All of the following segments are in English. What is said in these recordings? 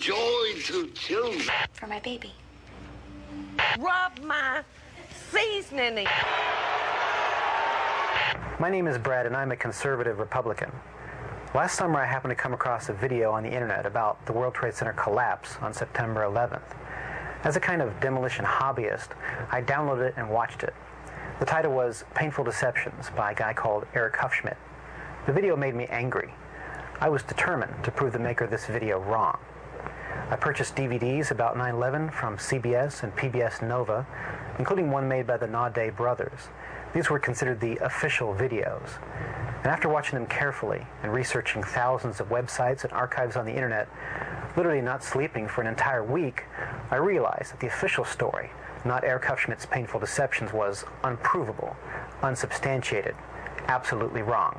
joy to children. For my baby. Rub my seasoning. My name is Brad, and I'm a conservative Republican. Last summer, I happened to come across a video on the internet about the World Trade Center collapse on September 11th. As a kind of demolition hobbyist, I downloaded it and watched it. The title was Painful Deceptions by a guy called Eric Hufschmidt. The video made me angry. I was determined to prove the maker of this video wrong. I purchased DVDs about 9/11 from CBS and PBS Nova, including one made by the Naudet brothers. These were considered the official videos. And after watching them carefully and researching thousands of websites and archives on the internet, literally not sleeping for an entire week, I realized that the official story, not Eric Hufschmidt's Painful Deceptions, was unprovable, unsubstantiated, absolutely wrong.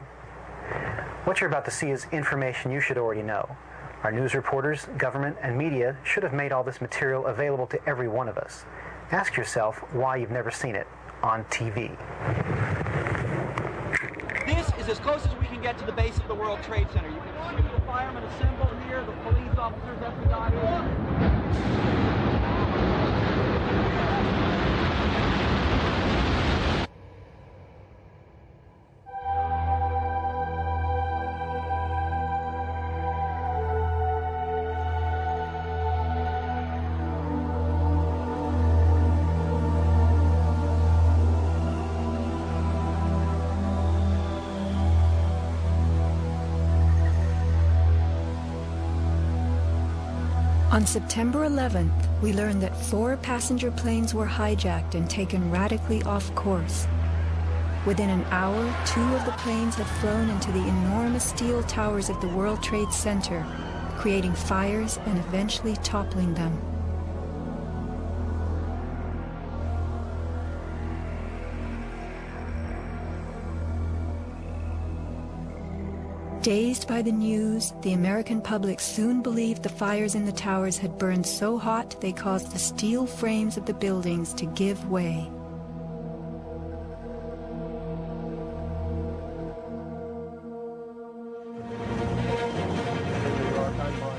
What you're about to see is information you should already know. Our news reporters, government, and media should have made all this material available to every one of us. Ask yourself why you've never seen it on TV. This is as close as we can get to the base of the World Trade Center. You can see the firemen assembled here, the police officers, everybody. On September 11th, we learned that 4 passenger planes were hijacked and taken radically off course. Within an hour, 2 of the planes had flown into the enormous steel towers of the World Trade Center, creating fires and eventually toppling them. Dazed by the news, the American public soon believed the fires in the towers had burned so hot they caused the steel frames of the buildings to give way.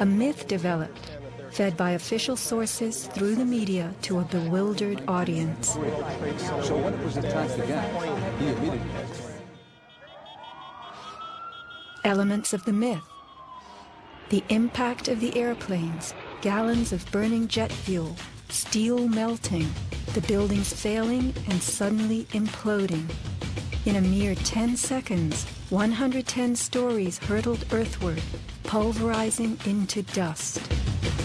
A myth developed, fed by official sources through the media to a bewildered audience. So when it was attacked again, he immediately... Elements of the myth. The impact of the airplanes, gallons of burning jet fuel, steel melting, the buildings failing and suddenly imploding. In a mere 10 seconds, 110 stories hurtled earthward, pulverizing into dust.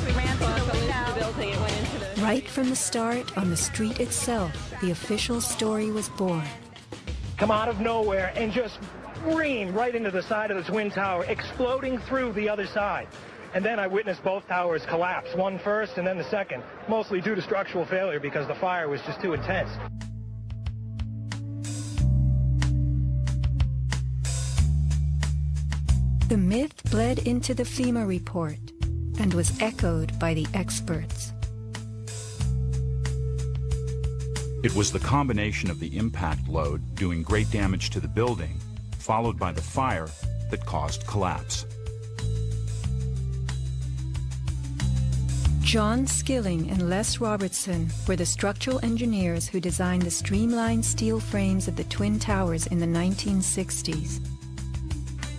We ran through the building and went into the... Right from the start, on the street itself, the official story was born. Come out of nowhere and just scream right into the side of the Twin Tower, exploding through the other side. And then I witnessed both towers collapse, one first and then the second, mostly due to structural failure because the fire was just too intense. The myth bled into the FEMA report and was echoed by the experts. It was the combination of the impact load doing great damage to the building, followed by the fire, that caused collapse. John Skilling and Les Robertson were the structural engineers who designed the streamlined steel frames of the Twin Towers in the 1960s.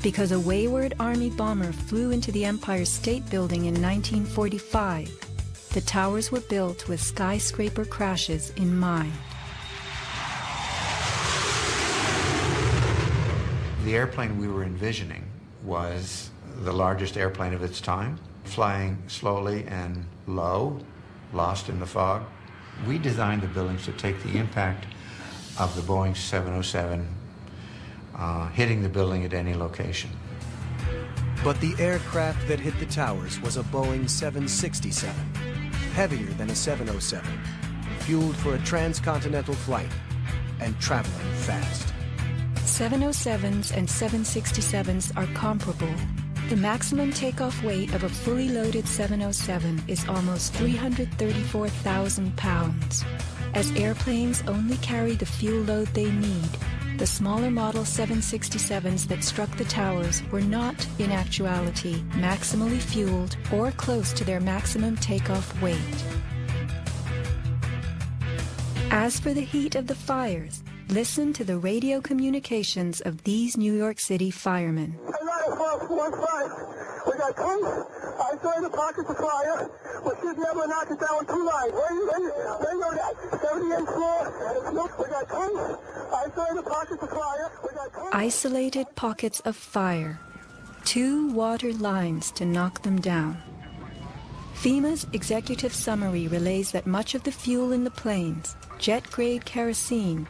Because a wayward Army bomber flew into the Empire State Building in 1945, the towers were built with skyscraper crashes in mind. The airplane we were envisioning was the largest airplane of its time, flying slowly and low, lost in the fog. We designed the buildings to take the impact of the Boeing 707 hitting the building at any location. But the aircraft that hit the towers was a Boeing 767, heavier than a 707, fueled for a transcontinental flight and traveling fast. 707s and 767s are comparable. The maximum takeoff weight of a fully loaded 707 is almost 334,000 pounds. As airplanes only carry the fuel load they need, the smaller Model 767s that struck the towers were not, in actuality, maximally fueled or close to their maximum takeoff weight. As for the heat of the fires, listen to the radio communications of these New York City firemen. We got tanks, I the pockets of fire. We should never knock it down too light. Where you know that? 78th floor. We got tanks, I the pockets of fire. We got tanks. Isolated pockets of fire. 2 water lines to knock them down. FEMA's executive summary relays that much of the fuel in the planes, jet-grade kerosene,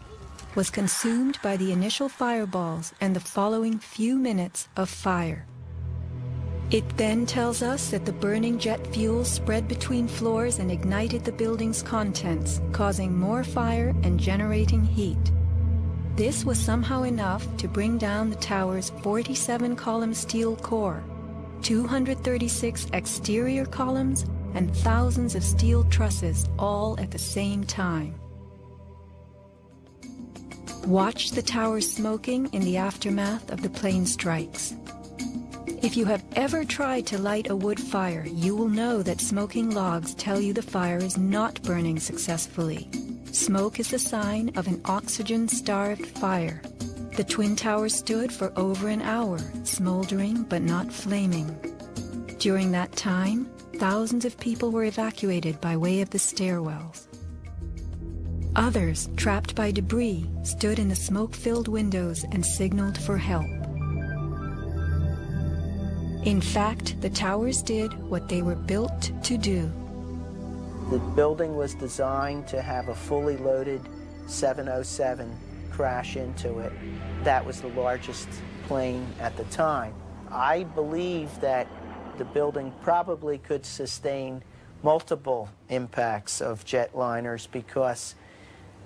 was consumed by the initial fireballs and the following few minutes of fire. It then tells us that the burning jet fuel spread between floors and ignited the building's contents, causing more fire and generating heat. This was somehow enough to bring down the tower's 47-column steel core, 236 exterior columns, and thousands of steel trusses all at the same time. Watch the tower smoking in the aftermath of the plane strikes. If you have ever tried to light a wood fire, you will know that smoking logs tell you the fire is not burning successfully. Smoke is a sign of an oxygen-starved fire. The Twin Towers stood for over an hour, smoldering but not flaming. During that time, thousands of people were evacuated by way of the stairwells. Others, trapped by debris, stood in the smoke-filled windows and signaled for help. In fact, the towers did what they were built to do. The building was designed to have a fully loaded 707 crash into it. That was the largest plane at the time. I believe that the building probably could sustain multiple impacts of jetliners because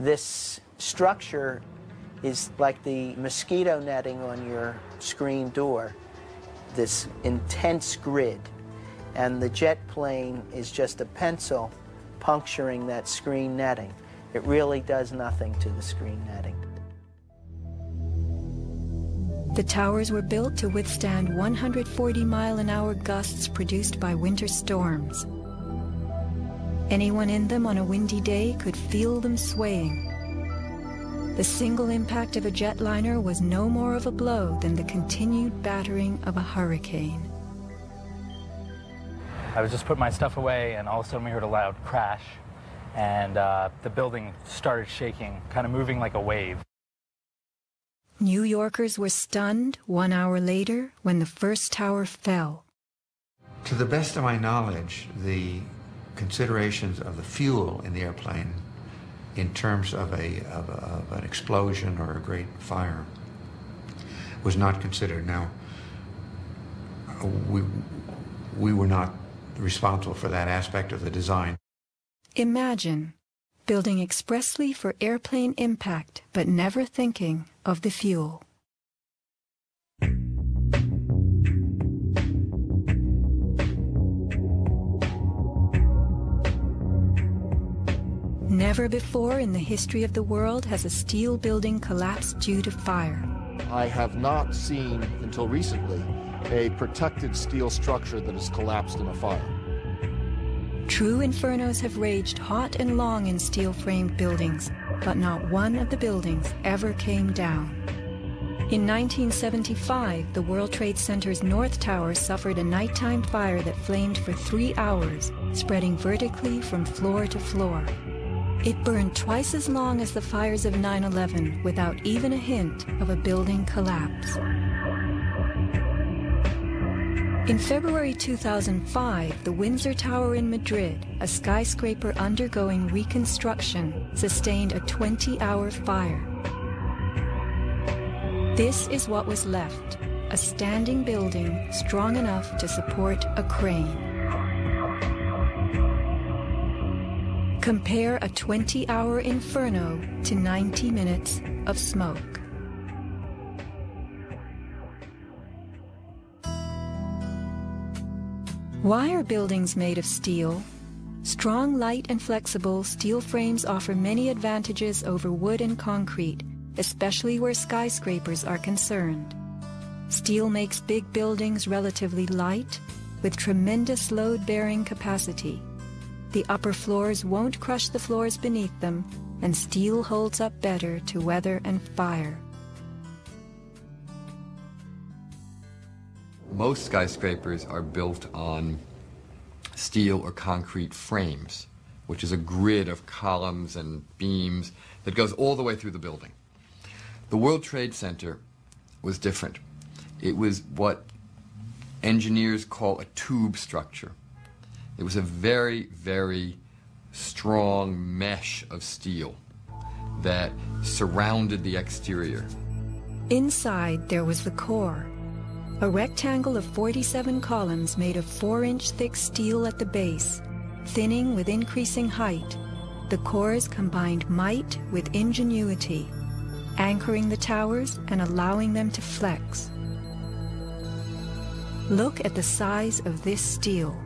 this structure is like the mosquito netting on your screen door, this intense grid, and the jet plane is just a pencil puncturing that screen netting. It really does nothing to the screen netting. The towers were built to withstand 140-mile-an-hour gusts produced by winter storms. Anyone in them on a windy day could feel them swaying. The single impact of a jetliner was no more of a blow than the continued battering of a hurricane. I was just putting my stuff away, and all of a sudden we heard a loud crash, and the building started shaking, kind of moving like a wave. New Yorkers were stunned 1 hour later when the first tower fell. To the best of my knowledge, the considerations of the fuel in the airplane in terms of an explosion or a great fire was not considered. Now, we were not responsible for that aspect of the design. Imagine building expressly for airplane impact, but never thinking of the fuel. Never before in the history of the world has a steel building collapsed due to fire. I have not seen, until recently, a protected steel structure that has collapsed in a fire. True infernos have raged hot and long in steel-framed buildings, but not one of the buildings ever came down. In 1975, the World Trade Center's North Tower suffered a nighttime fire that flamed for 3 hours, spreading vertically from floor to floor. It burned twice as long as the fires of 9/11 without even a hint of a building collapse. In February 2005, the Windsor Tower in Madrid, a skyscraper undergoing reconstruction, sustained a 20-hour fire. This is what was left, a standing building strong enough to support a crane. Compare a 20-hour inferno to 90 minutes of smoke. Why are buildings made of steel? Strong, light, and flexible steel frames offer many advantages over wood and concrete, especially where skyscrapers are concerned. Steel makes big buildings relatively light, with tremendous load-bearing capacity. The upper floors won't crush the floors beneath them, and steel holds up better to weather and fire. Most skyscrapers are built on steel or concrete frames, which is a grid of columns and beams that goes all the way through the building. The World Trade Center was different. It was what engineers call a tube structure. It was a very, very strong mesh of steel that surrounded the exterior. Inside there was the core, a rectangle of 47 columns made of 4-inch thick steel at the base, thinning with increasing height. The cores combined might with ingenuity, anchoring the towers and allowing them to flex. Look at the size of this steel.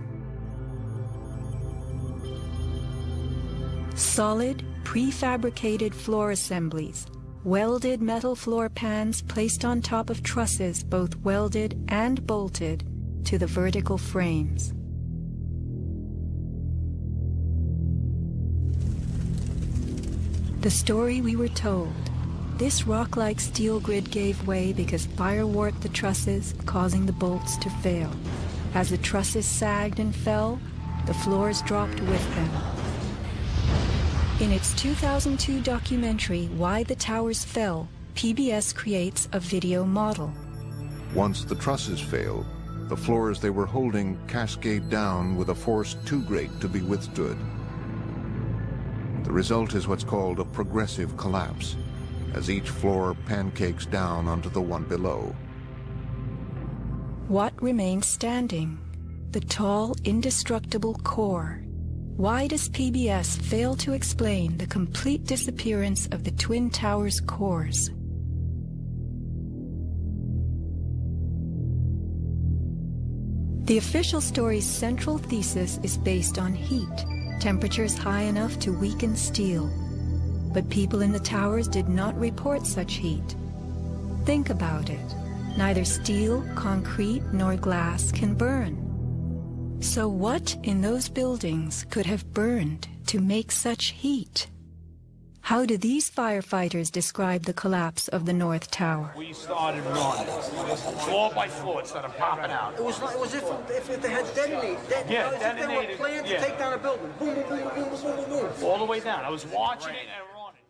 Solid, prefabricated floor assemblies, welded metal floor pans placed on top of trusses both welded and bolted to the vertical frames. The story we were told: this rock-like steel grid gave way because fire warped the trusses, causing the bolts to fail. As the trusses sagged and fell, the floors dropped with them. In its 2002 documentary, Why the Towers Fell, PBS creates a video model. Once the trusses fail, the floors they were holding cascade down with a force too great to be withstood. The result is what's called a progressive collapse, as each floor pancakes down onto the one below. What remains standing? The tall, indestructible core. Why does PBS fail to explain the complete disappearance of the Twin Towers' cores? The official story's central thesis is based on heat, temperatures high enough to weaken steel. But people in the towers did not report such heat. Think about it. Neither steel, concrete, nor glass can burn. So what in those buildings could have burned to make such heat? How do these firefighters describe the collapse of the North Tower? We started running. Floor by floor, it started popping out. It was if they had detonated. Yeah, detonated. They were planned to take down a building. Boom, boom, boom, boom, boom, boom, boom, boom. All the way down. I was watching it and running.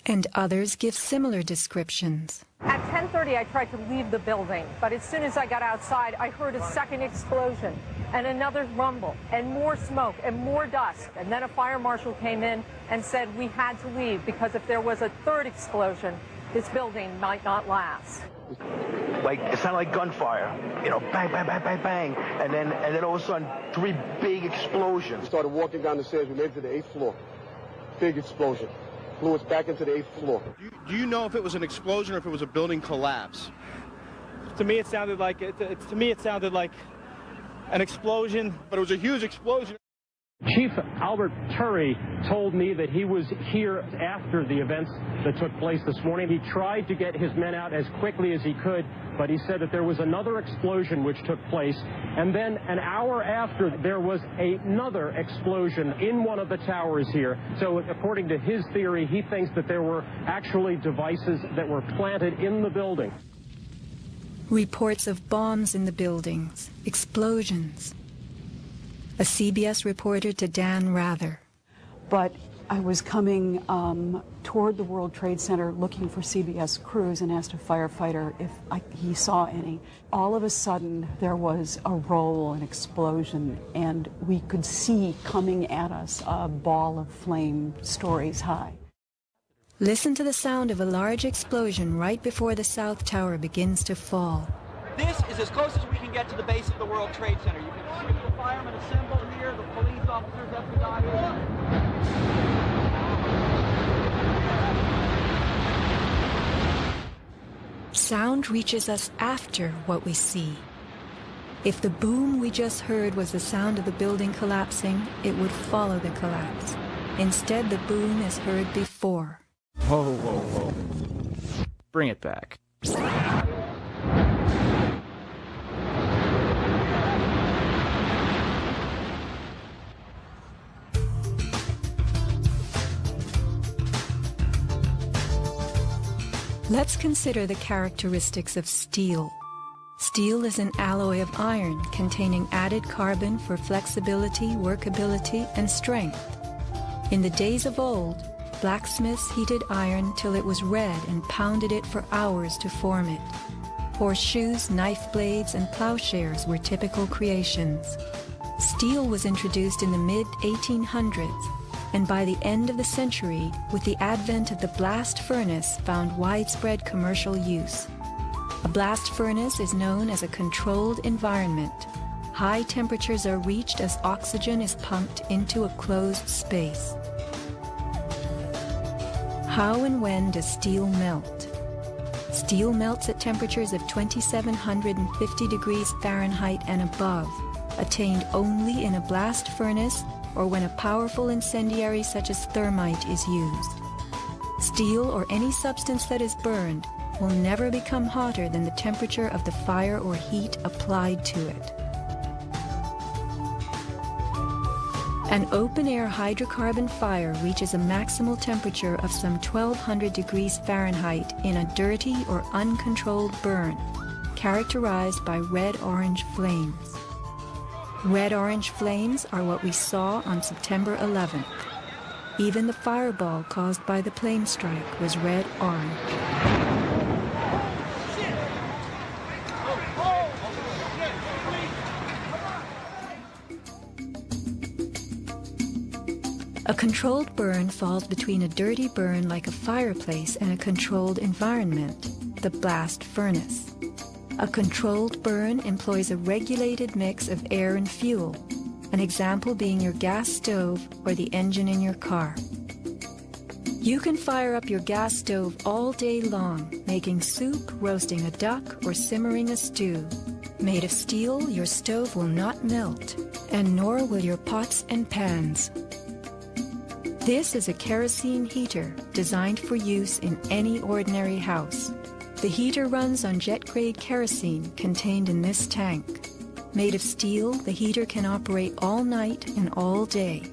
And others give similar descriptions. At 10:30, I tried to leave the building, but as soon as I got outside, I heard a second explosion and another rumble and more smoke and more dust. And then a fire marshal came in and said we had to leave because if there was a third explosion, this building might not last. Like, it sounded like gunfire, you know, bang, bang, bang, bang, bang, and then all of a sudden, 3 big explosions. We started walking down the stairs. We made it to the 8th floor. Big explosion. Blew us back into the 8th floor. Do you know if it was an explosion or if it was a building collapse? To me, it sounded like an explosion, but it was a huge explosion. Chief Albert Turry told me that he was here after the events that took place this morning. He tried to get his men out as quickly as he could, but he said that there was another explosion which took place, and then an hour after there was another explosion in one of the towers here. So according to his theory, he thinks that there were actually devices that were planted in the building. Reports of bombs in the buildings, explosions. A CBS reporter to Dan Rather. But I was coming toward the World Trade Center looking for CBS crews and asked a firefighter if he saw any. All of a sudden, there was a roll, an explosion, and we could see coming at us a ball of flame stories high. Listen to the sound of a large explosion right before the South Tower begins to fall. This is as close as we can get to the base of the World Trade Center. You can see the firemen assemble here, the police officers, FBI. Sound reaches us after what we see. If the boom we just heard was the sound of the building collapsing, it would follow the collapse. Instead, the boom is heard before. Whoa, whoa, whoa. bring it back. Let's consider the characteristics of steel. Steel is an alloy of iron containing added carbon for flexibility, workability, and strength. In the days of old, blacksmiths heated iron till it was red and pounded it for hours to form it. Horseshoes, knife blades, and plowshares were typical creations. Steel was introduced in the mid-1800s, and by the end of the century, with the advent of the blast furnace, found widespread commercial use. A blast furnace is known as a controlled environment. High temperatures are reached as oxygen is pumped into a closed space. How and when does steel melt? Steel melts at temperatures of 2750 degrees Fahrenheit and above, attained only in a blast furnace or when a powerful incendiary such as thermite is used. Steel or any substance that is burned will never become hotter than the temperature of the fire or heat applied to it. An open-air hydrocarbon fire reaches a maximal temperature of some 1200 degrees Fahrenheit in a dirty or uncontrolled burn, characterized by red-orange flames. Red-orange flames are what we saw on September 11th. Even the fireball caused by the plane strike was red-orange. A controlled burn falls between a dirty burn like a fireplace and a controlled environment, the blast furnace. A controlled burn employs a regulated mix of air and fuel, an example being your gas stove or the engine in your car. You can fire up your gas stove all day long, making soup, roasting a duck, or simmering a stew. Made of steel, your stove will not melt, and nor will your pots and pans. This is a kerosene heater designed for use in any ordinary house. The heater runs on jet-grade kerosene contained in this tank. Made of steel, the heater can operate all night and all day.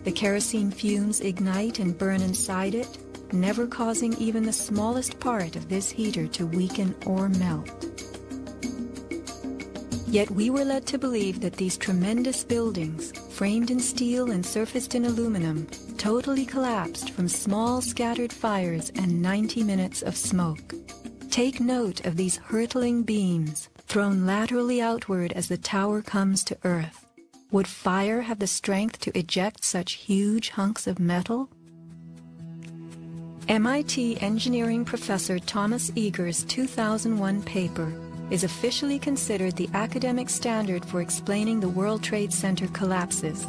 The kerosene fumes ignite and burn inside it, never causing even the smallest part of this heater to weaken or melt. Yet we were led to believe that these tremendous buildings, framed in steel and surfaced in aluminum, totally collapsed from small scattered fires and 90 minutes of smoke. Take note of these hurtling beams, thrown laterally outward as the tower comes to earth. Would fire have the strength to eject such huge hunks of metal? MIT engineering professor Thomas Eager's 2001 paper is officially considered the academic standard for explaining the World Trade Center collapses.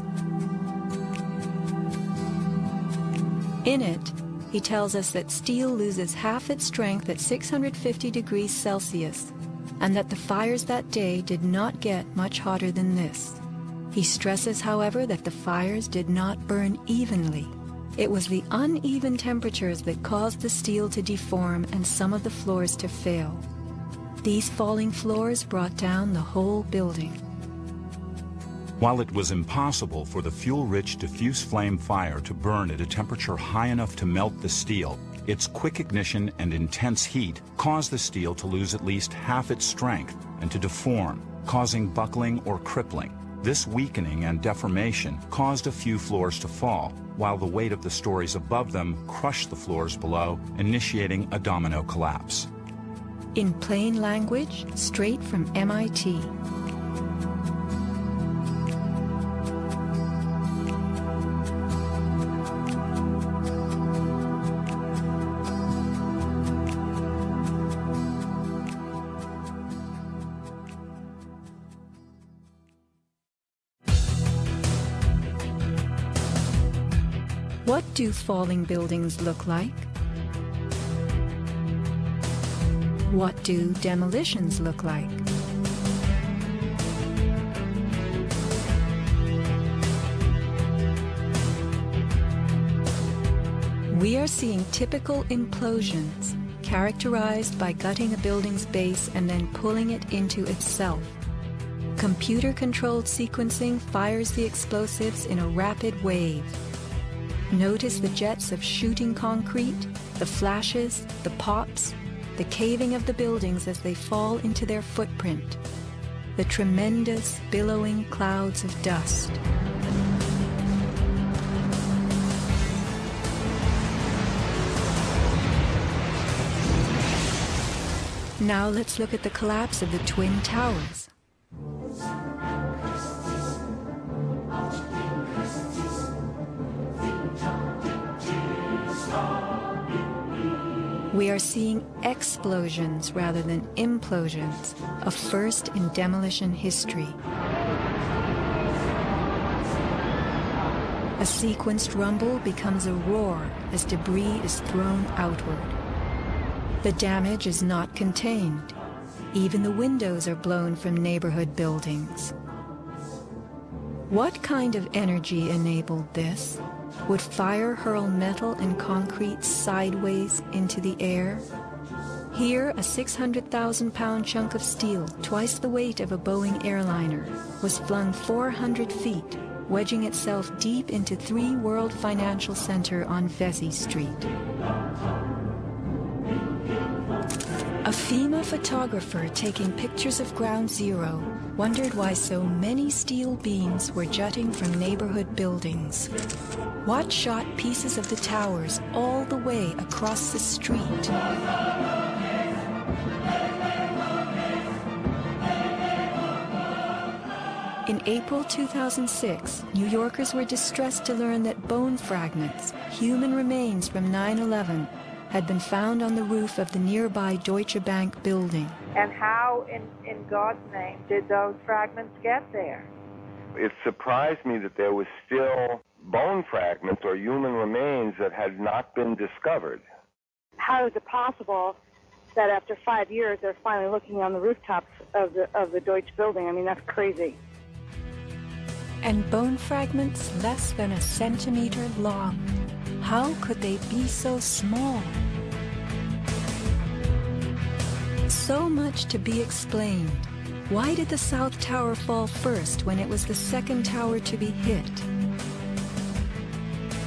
In it, he tells us that steel loses half its strength at 650 degrees Celsius, and that the fires that day did not get much hotter than this. He stresses, however, that the fires did not burn evenly. It was the uneven temperatures that caused the steel to deform and some of the floors to fail. These falling floors brought down the whole building. While it was impossible for the fuel-rich diffuse flame fire to burn at a temperature high enough to melt the steel, its quick ignition and intense heat caused the steel to lose at least half its strength and to deform, causing buckling or crippling. This weakening and deformation caused a few floors to fall, while the weight of the stories above them crushed the floors below, initiating a domino collapse. In plain language, straight from MIT. What do falling buildings look like? What do demolitions look like? We are seeing typical implosions, characterized by gutting a building's base and then pulling it into itself. Computer-controlled sequencing fires the explosives in a rapid wave. Notice the jets of shooting concrete, the flashes, the pops, the caving of the buildings as they fall into their footprint, the tremendous, billowing clouds of dust. Now let's look at the collapse of the Twin Towers. We are seeing explosions rather than implosions, a first in demolition history. A sequenced rumble becomes a roar as debris is thrown outward. The damage is not contained. Even the windows are blown from neighborhood buildings. What kind of energy enabled this? Would fire hurl metal and concrete sideways into the air? Here, a 600,000-pound chunk of steel, twice the weight of a Boeing airliner, was flung 400 feet, wedging itself deep into 3 World Financial Center on Vesey Street. A FEMA photographer taking pictures of Ground Zero wondered why so many steel beams were jutting from neighborhood buildings. What shot pieces of the towers all the way across the street? In April 2006, New Yorkers were distressed to learn that bone fragments, human remains from 9/11, had been found on the roof of the nearby Deutsche Bank building. And how, in God's name, did those fragments get there? It surprised me that there was still bone fragments or human remains that had not been discovered. How is it possible that after 5 years they're finally looking on the rooftops of the Deutsche building? I mean, that's crazy. And bone fragments less than a centimeter long. How could they be so small? So much to be explained. Why did the South Tower fall first when it was the second tower to be hit?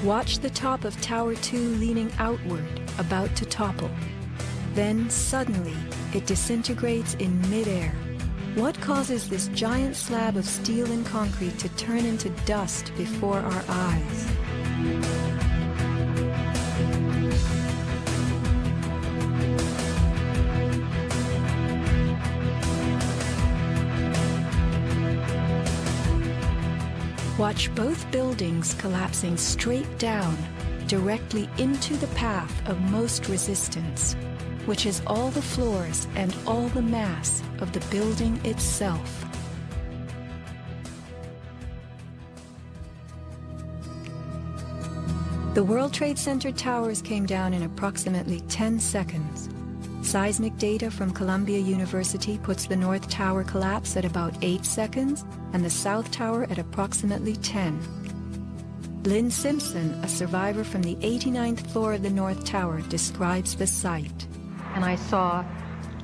Watch the top of Tower 2 leaning outward, about to topple. Then, suddenly, it disintegrates in midair. What causes this giant slab of steel and concrete to turn into dust before our eyes? Watch both buildings collapsing straight down, directly into the path of most resistance, which is all the floors and all the mass of the building itself. The World Trade Center towers came down in approximately 10 seconds. Seismic data from Columbia University puts the North Tower collapse at about 8 seconds and the South Tower at approximately 10. Lynn Simpson, a survivor from the 89th floor of the North Tower, describes the site. And I saw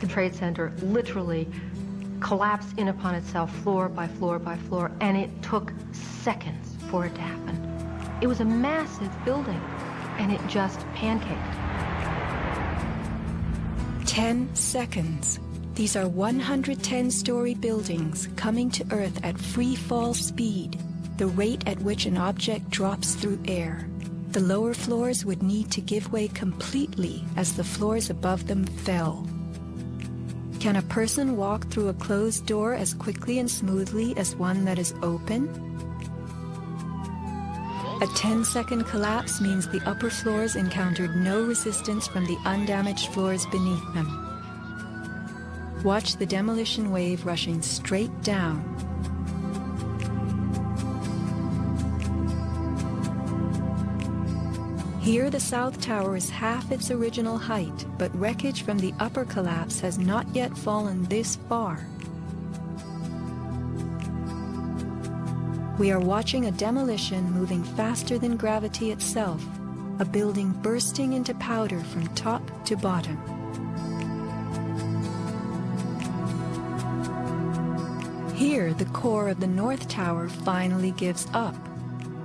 the Trade Center literally collapse in upon itself floor by floor by floor, and it took seconds for it to happen. It was a massive building, and it just pancaked. 10 seconds. These are 110-story buildings coming to Earth at free fall speed, the rate at which an object drops through air. The lower floors would need to give way completely as the floors above them fell. Can a person walk through a closed door as quickly and smoothly as one that is open? A 10-second collapse means the upper floors encountered no resistance from the undamaged floors beneath them. Watch the demolition wave rushing straight down. Here the South Tower is half its original height, but wreckage from the upper collapse has not yet fallen this far. We are watching a demolition moving faster than gravity itself, a building bursting into powder from top to bottom. Here, the core of the North Tower finally gives up.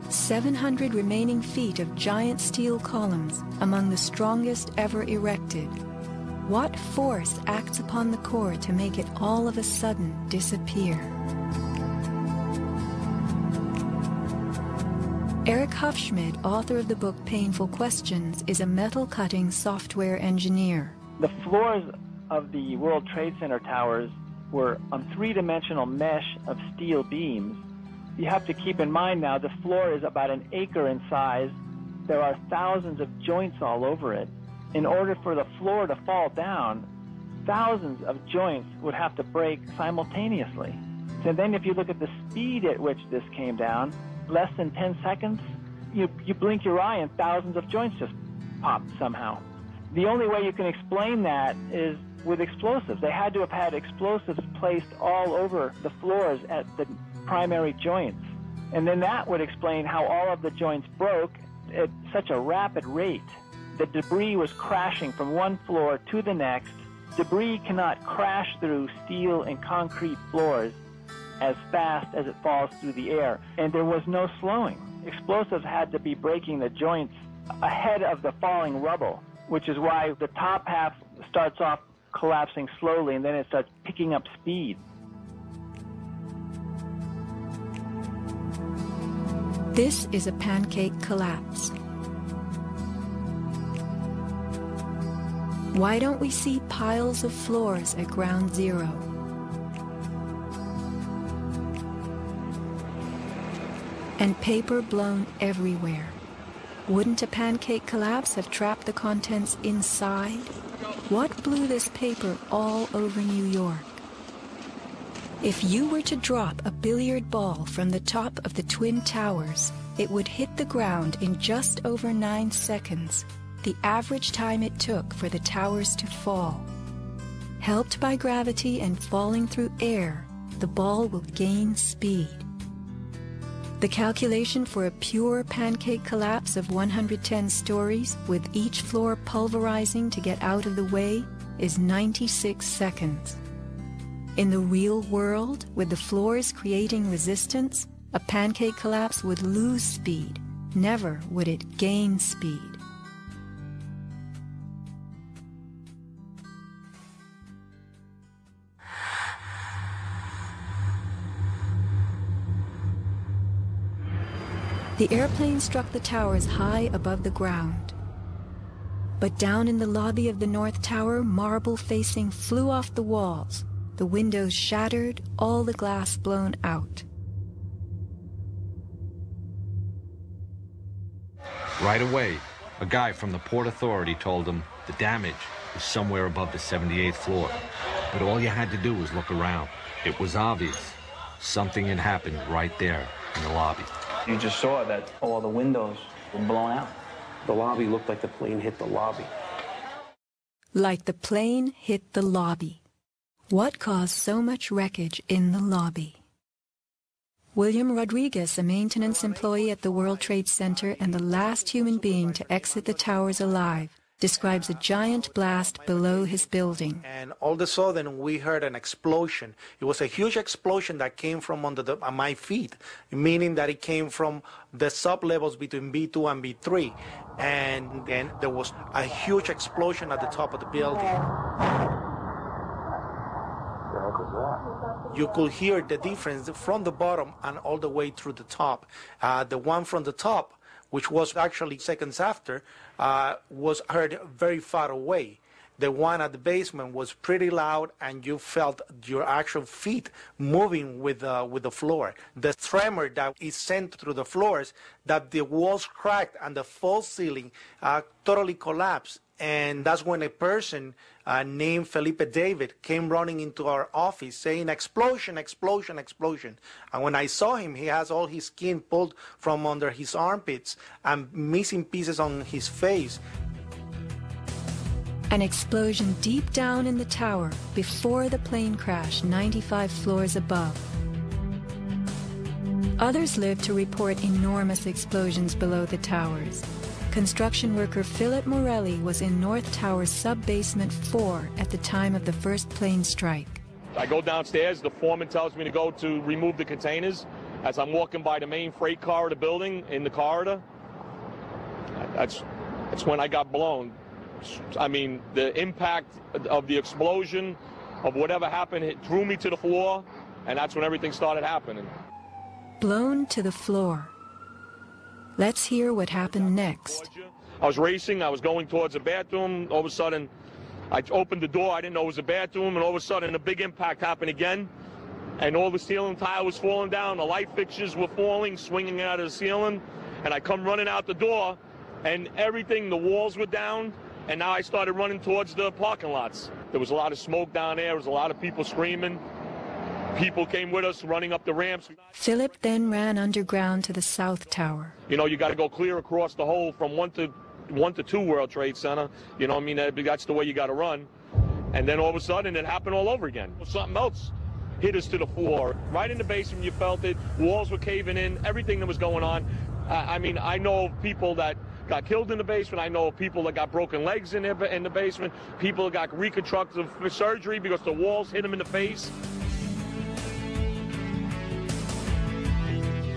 700 remaining feet of giant steel columns, among the strongest ever erected. What force acts upon the core to make it all of a sudden disappear? Eric Hufschmid, author of the book Painful Questions, is a metal-cutting software engineer. The floors of the World Trade Center towers were on three-dimensional mesh of steel beams. You have to keep in mind now the floor is about an acre in size. There are thousands of joints all over it. In order for the floor to fall down, thousands of joints would have to break simultaneously. So then if you look at the speed at which this came down, less than 10 seconds, you blink your eye and thousands of joints just popped somehow. The only way you can explain that is with explosives. They had to have had explosives placed all over the floors at the primary joints. And then that would explain how all of the joints broke at such a rapid rate. The debris was crashing from one floor to the next. Debris cannot crash through steel and concrete floors as fast as it falls through the air, and there was no slowing. Explosives had to be breaking the joints ahead of the falling rubble, which is why the top half starts off collapsing slowly and then it starts picking up speed. This is a pancake collapse. Why don't we see piles of floors at ground zero? And paper blown everywhere. Wouldn't a pancake collapse have trapped the contents inside? What blew this paper all over New York? If you were to drop a billiard ball from the top of the Twin Towers, it would hit the ground in just over 9 seconds, the average time it took for the towers to fall. Helped by gravity and falling through air, the ball will gain speed. The calculation for a pure pancake collapse of 110 stories, with each floor pulverizing to get out of the way, is 96 seconds. In the real world, with the floors creating resistance, a pancake collapse would lose speed. Never would it gain speed. The airplane struck the towers high above the ground. But down in the lobby of the North Tower, marble facing flew off the walls, the windows shattered, all the glass blown out. Right away, a guy from the Port Authority told him the damage was somewhere above the 78th floor. But all you had to do was look around. It was obvious. Something had happened right there in the lobby. You just saw that all the windows were blown out. The lobby looked like the plane hit the lobby. Like the plane hit the lobby. What caused so much wreckage in the lobby? William Rodriguez, a maintenance employee at the World Trade Center and the last human being to exit the towers alive, describes a giant blast below his building. And all of a sudden, we heard an explosion. It was a huge explosion that came from under my feet, meaning that it came from the sub-levels between B2 and B3. And then there was a huge explosion at the top of the building. You could hear the difference from the bottom and all the way through the top. The one from the top, which was actually seconds after, was heard very far away. The one at the basement was pretty loud, and you felt your actual feet moving with the floor. The tremor that is sent through the floors, that the walls cracked and the false ceiling totally collapsed. And that's when a person named Felipe David came running into our office saying, "Explosion, explosion, explosion." And when I saw him, he has all his skin pulled from under his armpits and missing pieces on his face. An explosion deep down in the tower before the plane crash 95 floors above. Others lived to report enormous explosions below the towers. Construction worker Philip Morelli was in North Tower's sub-basement 4 at the time of the first plane strike. I go downstairs. The foreman tells me to go to remove the containers. As I'm walking by the main freight car of the building in the corridor, that's when I got blown. I mean, the impact of the explosion, of whatever happened, it threw me to the floor, and that's when everything started happening. Blown to the floor. Let's hear what happened next. I was racing. I was going towards the bathroom. All of a sudden, I opened the door. I didn't know it was a bathroom, and all of a sudden, a big impact happened again, and all the ceiling tile was falling down. The light fixtures were falling, swinging out of the ceiling, and I come running out the door, and everything, the walls were down, and now I started running towards the parking lots. There was a lot of smoke down there. There was a lot of people screaming. People came with us running up the ramps. Philip then ran underground to the South Tower. You know, you got to go clear across the whole from 1 to 2 World Trade Center. You know what I mean? That's the way you got to run. And then all of a sudden, it happened all over again. Something else hit us to the floor. Right in the basement, you felt it. Walls were caving in. Everything that was going on. I mean, I know of people that got killed in the basement. I know of people that got broken legs in the basement. People that got reconstructive surgery because the walls hit them in the face.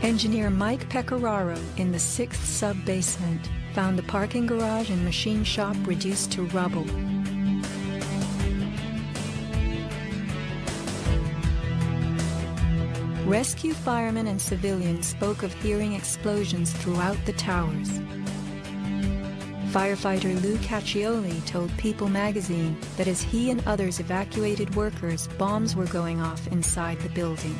Engineer Mike Pecoraro in the 6th sub-basement found the parking garage and machine shop reduced to rubble. Rescue firemen and civilians spoke of hearing explosions throughout the towers. Firefighter Lou Caccioli told People magazine that as he and others evacuated workers, bombs were going off inside the building.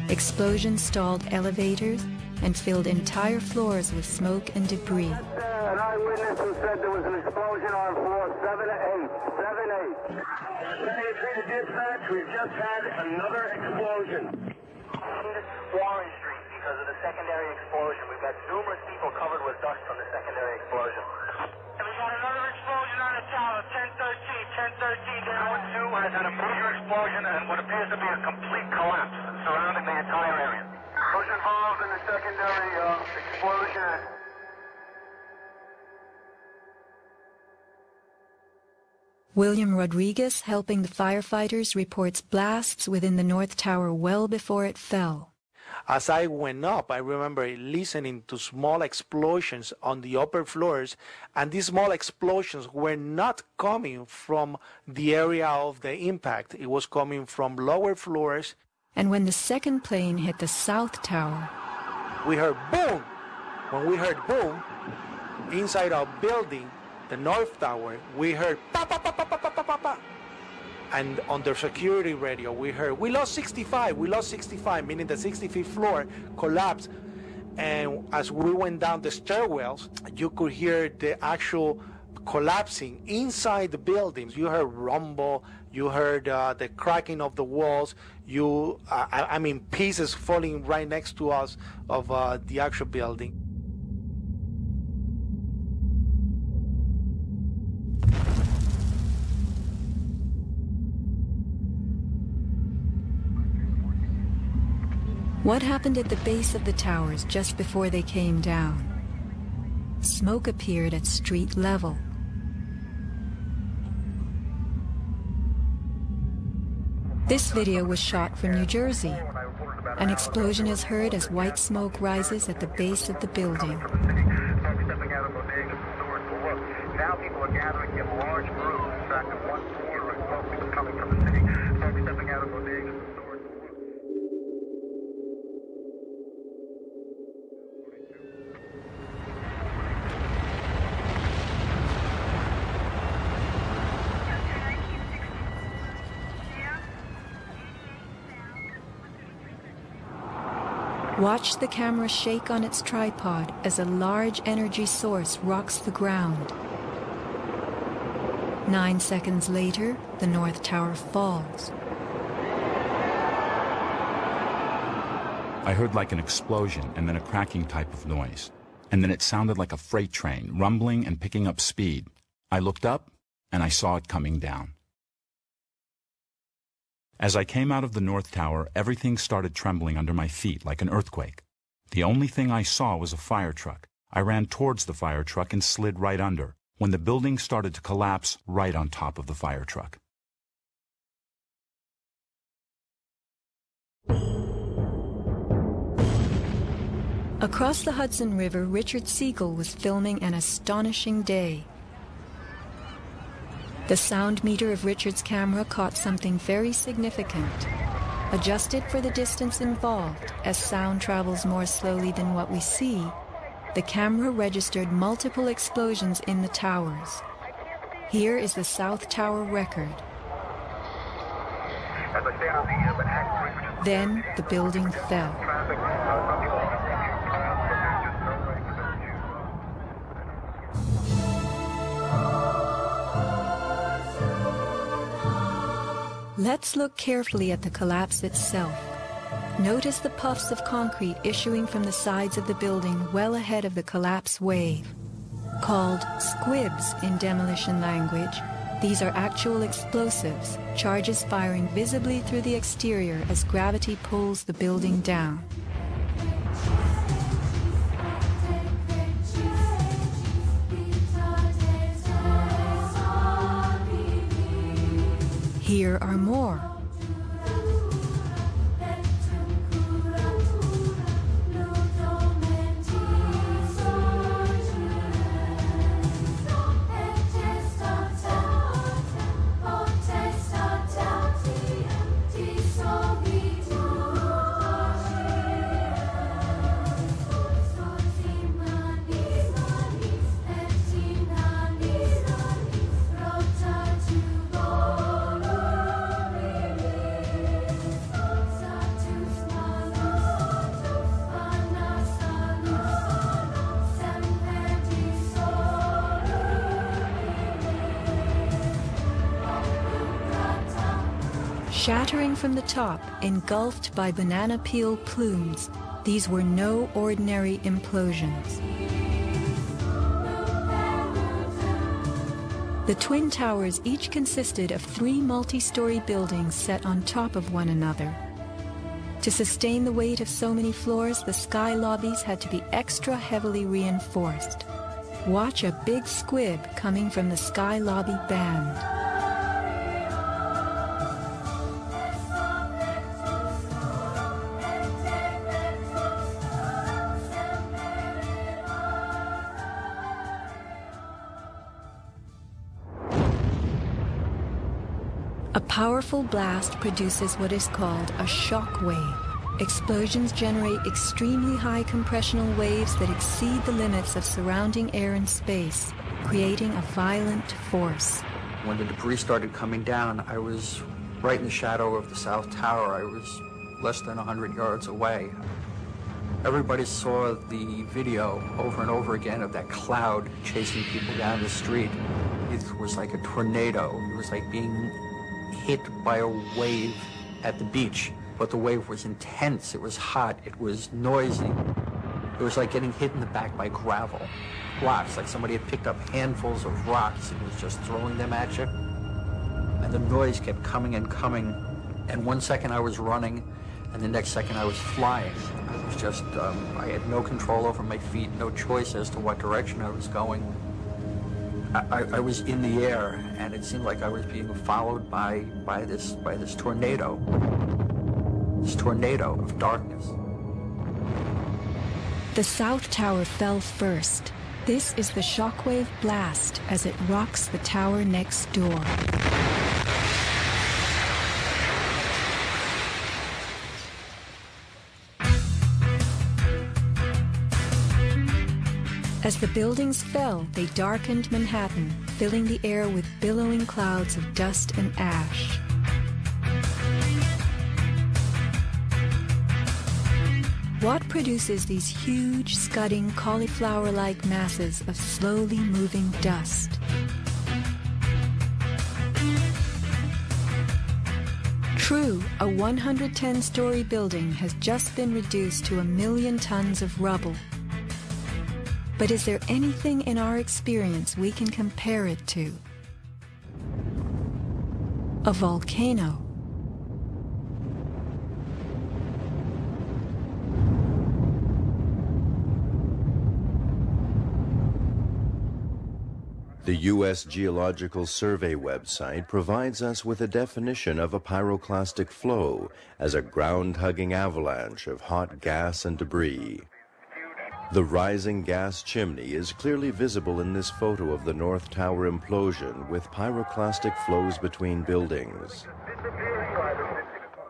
Explosions stalled elevators and filled entire floors with smoke and debris. An eyewitness who said there was an explosion on floor 7-8. 7-8. To dispatch, we've just had another explosion. Warren Street because of the secondary explosion. We've got numerous people covered with dust from the secondary explosion. And we got another explosion on the tower, 1013. 1013 down 2 has had a major explosion and what appears to be a complete collapse surrounding the entire area. Who's involved in the secondary explosion? William Rodriguez, helping the firefighters, reports blasts within the North Tower well before it fell. As I went up, I remember listening to small explosions on the upper floors, and these small explosions were not coming from the area of the impact. It was coming from lower floors. And when the second plane hit the South Tower, we heard boom. When we heard boom, inside our building, the North Tower, we heard pa pa pa pa pa pa pa pa. And on the security radio, we heard, we lost 65, meaning the 65th floor collapsed. And as we went down the stairwells, you could hear the actual collapsing inside the buildings. You heard rumble, you heard the cracking of the walls, I mean, pieces falling right next to us of the actual building. what happened at the base of the towers just before they came down? Smoke appeared at street level. This video was shot from New Jersey. An explosion is heard as white smoke rises at the base of the building. Now people are gathering in large groups. In fact, at one corner, smoke was coming from the city. Folks stepping out of bodegas. Watch the camera shake on its tripod as a large energy source rocks the ground. 9 seconds later, the North Tower falls. I heard like an explosion and then a cracking type of noise. And then it sounded like a freight train, rumbling and picking up speed. I looked up and I saw it coming down. As I came out of the North Tower, everything started trembling under my feet like an earthquake. The only thing I saw was a fire truck. I ran towards the fire truck and slid right under, when the building started to collapse right on top of the fire truck. Across the Hudson River, Richard Siegel was filming an astonishing day. The sound meter of Richard's camera caught something very significant. Adjusted for the distance involved, as sound travels more slowly than what we see, the camera registered multiple explosions in the towers. Here is the South Tower record. Then the building fell. Let's look carefully at the collapse itself. Notice the puffs of concrete issuing from the sides of the building well ahead of the collapse wave. Called squibs in demolition language, these are actual explosives, charges firing visibly through the exterior as gravity pulls the building down. Here are more. Shattering from the top, engulfed by banana peel plumes, these were no ordinary implosions. The Twin Towers each consisted of 3 multi-story buildings set on top of one another. To sustain the weight of so many floors, the sky lobbies had to be extra heavily reinforced. Watch a big squib coming from the sky lobby band. A powerful blast produces what is called a shock wave. Explosions generate extremely high compressional waves that exceed the limits of surrounding air and space, creating a violent force. When the debris started coming down, I was right in the shadow of the South Tower. I was less than 100 yards away. Everybody saw the video over and over again of that cloud chasing people down the street. It was like a tornado. It was like being hit by a wave at the beach, but the wave was intense, it was hot, it was noisy. It was like getting hit in the back by gravel, rocks, like somebody had picked up handfuls of rocks and was just throwing them at you. And the noise kept coming and coming, and one second I was running, and the next second I was flying. I was just, I had no control over my feet, no choice as to what direction I was going. I was in the air, and it seemed like I was being followed by this tornado of darkness. The South Tower fell first. This is the shockwave blast as it rocks the tower next door. As the buildings fell, they darkened Manhattan, filling the air with billowing clouds of dust and ash. What produces these huge, scudding, cauliflower-like masses of slowly moving dust? True, a 110-story building has just been reduced to 1 million tons of rubble. But is there anything in our experience we can compare it to? A volcano. The U.S. Geological Survey website provides us with a definition of a pyroclastic flow as a ground-hugging avalanche of hot gas and debris. The rising gas chimney is clearly visible in this photo of the North Tower implosion with pyroclastic flows between buildings.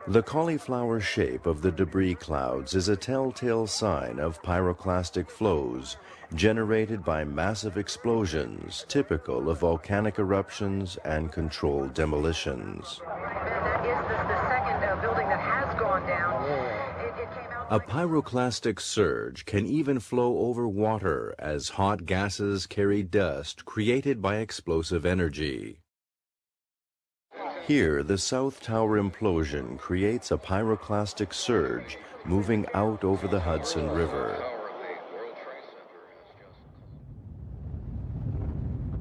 The cauliflower shape of the debris clouds is a telltale sign of pyroclastic flows generated by massive explosions typical of volcanic eruptions and controlled demolitions. That is the second building that has gone down. A pyroclastic surge can even flow over water as hot gases carry dust created by explosive energy. Here, the South Tower implosion creates a pyroclastic surge moving out over the Hudson River.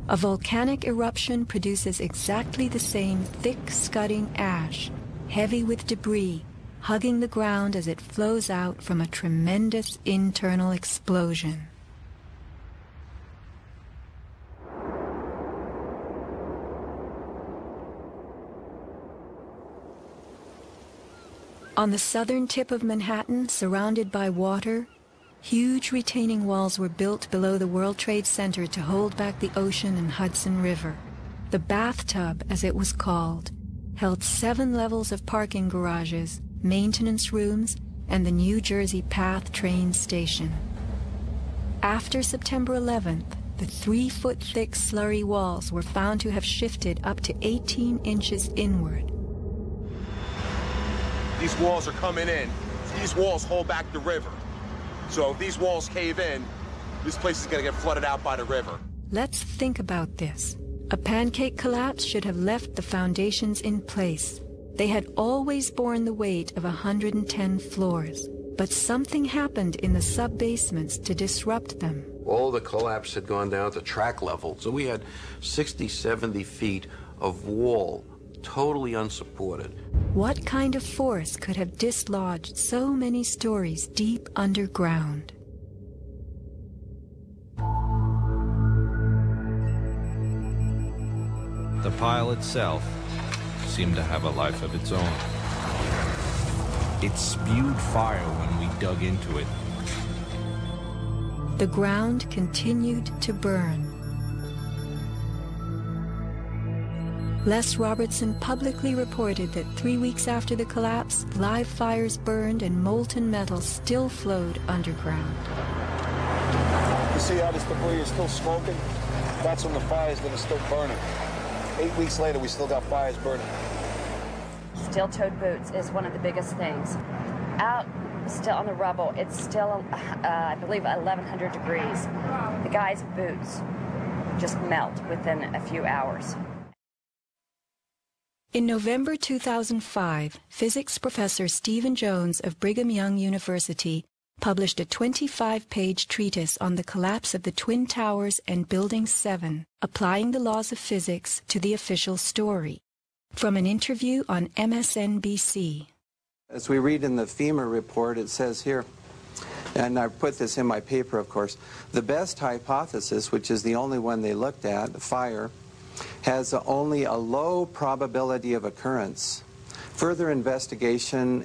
A volcanic eruption produces exactly the same thick, scudding ash, heavy with debris, hugging the ground as it flows out from a tremendous internal explosion. On the southern tip of Manhattan, surrounded by water, huge retaining walls were built below the World Trade Center to hold back the ocean and Hudson River. The bathtub, as it was called, held 7 levels of parking garages, maintenance rooms, and the New Jersey Path train station. After September 11th, the 3-foot-thick slurry walls were found to have shifted up to 18 inches inward. These walls are coming in. These walls hold back the river. So if these walls cave in, this place is going to get flooded out by the river. Let's think about this. A pancake collapse should have left the foundations in place. They had always borne the weight of 110 floors, but something happened in the sub-basements to disrupt them. All the collapse had gone down to track level, so we had 60, 70 feet of wall, totally unsupported. What kind of force could have dislodged so many stories deep underground? The pile itself seemed to have a life of its own. It spewed fire when we dug into it. The ground continued to burn. Les Robertson publicly reported that 3 weeks after the collapse, live fires burned and molten metal still flowed underground. You see how this debris is still smoking? That's from the fires that are still burning. 8 weeks later, we still got fires burning. Steel-toed boots is one of the biggest things. Out still on the rubble, it's still, I believe, 1,100 degrees. The guy's boots just melt within a few hours. In November 2005, physics professor Stephen Jones of Brigham Young University published a 25-page treatise on the collapse of the Twin Towers and Building 7, applying the laws of physics to the official story. From an interview on MSNBC. As we read in the FEMA report, it says here, and I put this in my paper, of course, the best hypothesis, which is the only one they looked at, fire, has only a low probability of occurrence. Further investigation,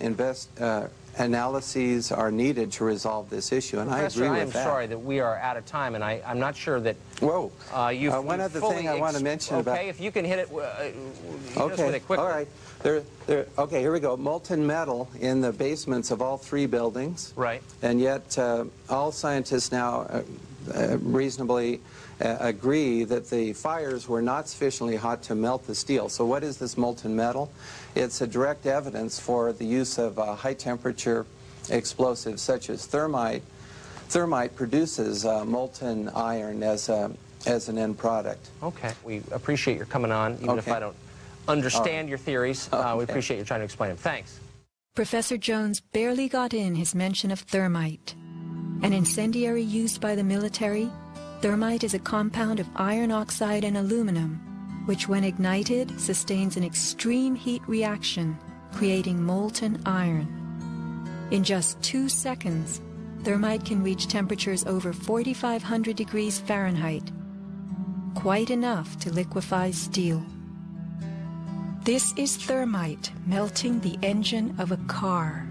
analyses are needed to resolve this issue, and Professor, I agree with that. I am sorry that we are out of time, and I'm not sure that... Whoa. One other thing I want to mention about... Okay, if you can hit it, okay, with it quickly. all right. Okay, here we go. Molten metal in the basements of all 3 buildings. Right. And yet all scientists now reasonably agree that the fires were not sufficiently hot to melt the steel. So what is this molten metal? It's a direct evidence for the use of high-temperature explosives such as thermite. Thermite produces molten iron as an end product. Okay. We appreciate your coming on, even if I don't understand your theories. We appreciate you trying to explain them. Thanks. Professor Jones barely got in his mention of thermite. An incendiary used by the military, thermite is a compound of iron oxide and aluminum, which when ignited sustains an extreme heat reaction, creating molten iron. In just 2 seconds, thermite can reach temperatures over 4,500 degrees Fahrenheit, quite enough to liquefy steel. This is thermite melting the engine of a car.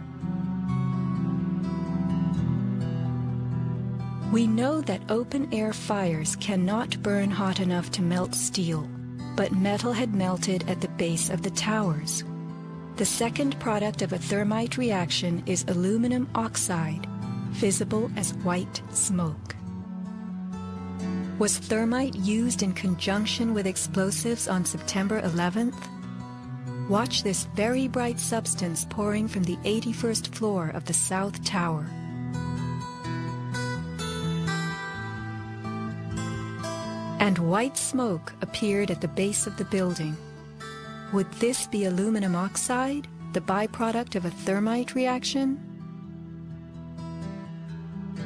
We know that open-air fires cannot burn hot enough to melt steel, but metal had melted at the base of the towers. The second product of a thermite reaction is aluminum oxide, visible as white smoke. Was thermite used in conjunction with explosives on September 11th? Watch this very bright substance pouring from the 81st floor of the South Tower. And white smoke appeared at the base of the building. Would this be aluminum oxide, the byproduct of a thermite reaction?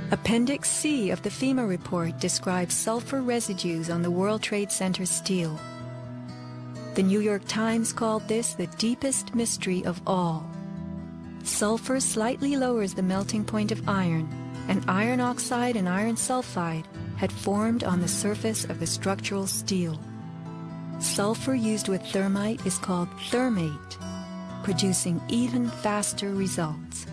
Appendix C of the FEMA report describes sulfur residues on the World Trade Center steel. The New York Times called this the deepest mystery of all. Sulfur slightly lowers the melting point of iron, and iron oxide and iron sulfide had formed on the surface of the structural steel. Sulfur used with thermite is called thermate, producing even faster results.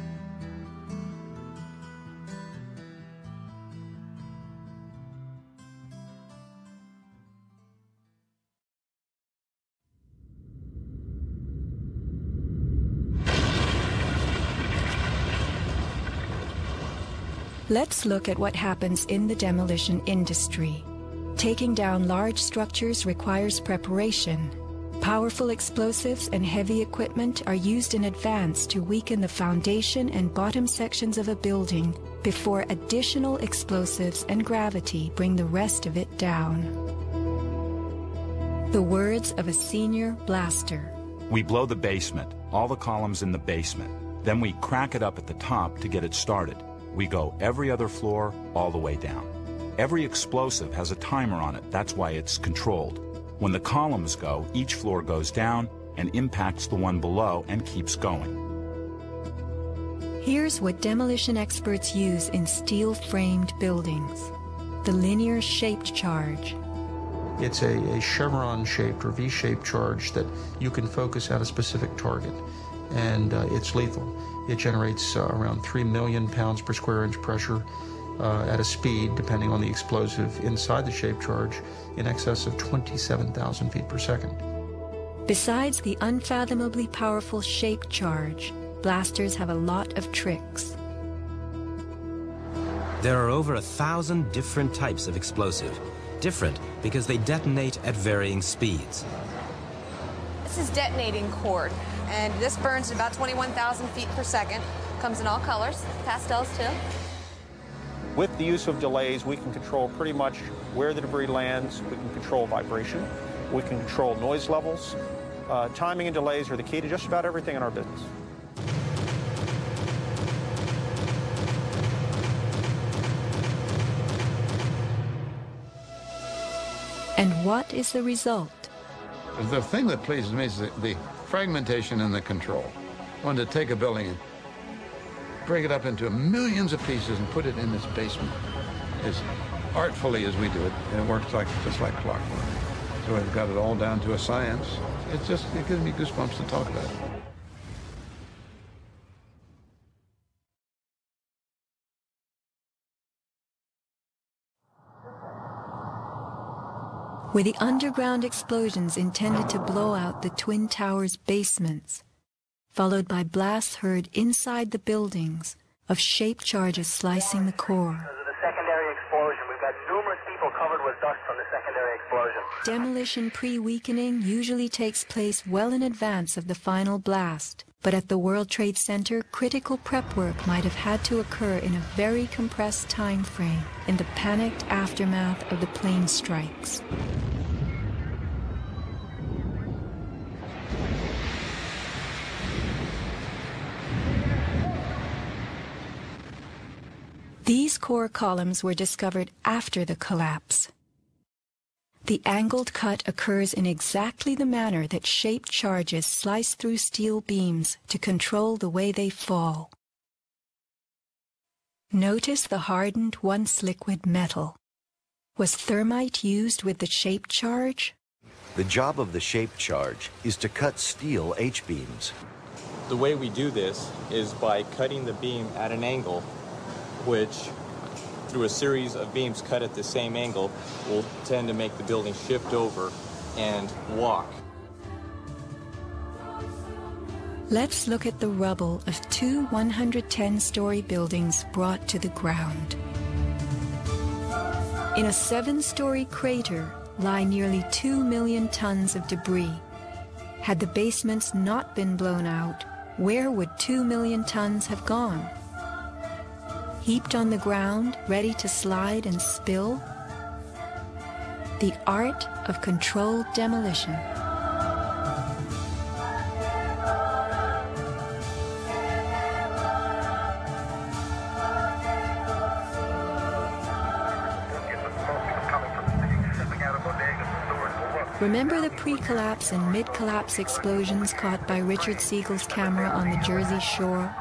Let's look at what happens in the demolition industry. Taking down large structures requires preparation. Powerful explosives and heavy equipment are used in advance to weaken the foundation and bottom sections of a building before additional explosives and gravity bring the rest of it down. The words of a senior blaster. We blow the basement, all the columns in the basement. Then we crack it up at the top to get it started. We go every other floor all the way down. Every explosive has a timer on it. That's why it's controlled. When the columns go, each floor goes down and impacts the one below and keeps going. Here's what demolition experts use in steel-framed buildings: the linear shaped charge. It's a chevron-shaped or V-shaped charge that you can focus at a specific target, and it's lethal. It generates around 3 million pounds per square inch pressure at a speed, depending on the explosive inside the shaped charge, in excess of 27,000 feet per second. Besides the unfathomably powerful shaped charge, blasters have a lot of tricks. There are over 1,000 different types of explosive. Different because they detonate at varying speeds. This is detonating cord, and this burns at about 21,000 feet per second. Comes in all colors, pastels too. With the use of delays, we can control pretty much where the debris lands. We can control vibration. We can control noise levels. Timing and delays are the key to just about everything in our business. And what is the result? The thing that pleases me is the fragmentation and the control. I wanted to take a building and break it up into millions of pieces and put it in this basement as artfully as we do it. And it works just like clockwork. So we've got it all down to a science. It gives me goosebumps to talk about it. With the underground explosions intended to blow out the Twin Towers' basements, followed by blasts heard inside the buildings of shaped charges slicing the core. Because of the secondary explosion, we've got numerous people covered with dust from the secondary explosion. Demolition pre-weakening usually takes place well in advance of the final blast, but at the World Trade Center, critical prep work might have had to occur in a very compressed time frame in the panicked aftermath of the plane strikes. These core columns were discovered after the collapse. The angled cut occurs in exactly the manner that shaped charges slice through steel beams to control the way they fall. Notice the hardened, once liquid metal. Was thermite used with the shaped charge? The job of the shaped charge is to cut steel H-beams. The way we do this is by cutting the beam at an angle which through a series of beams cut at the same angle will tend to make the building shift over and walk. Let's look at the rubble of two 110-story buildings brought to the ground. In a 7-story crater lie nearly 2 million tons of debris. Had the basements not been blown out, where would 2 million tons have gone? Heaped on the ground, ready to slide and spill? The art of controlled demolition. Remember the pre-collapse and mid-collapse explosions caught by Richard Siegel's camera on the Jersey Shore?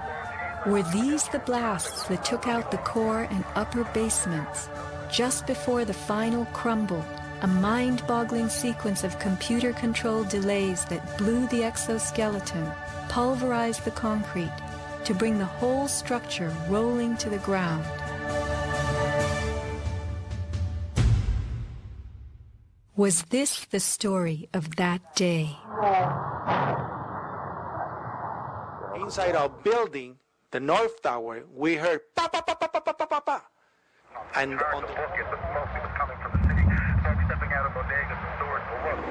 Were these the blasts that took out the core and upper basements? Just before the final crumble, a mind-boggling sequence of computer-controlled delays that blew the exoskeleton, pulverized the concrete, to bring the whole structure rolling to the ground. Was this the story of that day? Inside our building, the North Tower, we heard pa pa pa pa pa pa pa pa pa. And on the smoke was coming from the city. Smoke stepping out of bodegas and stores for work.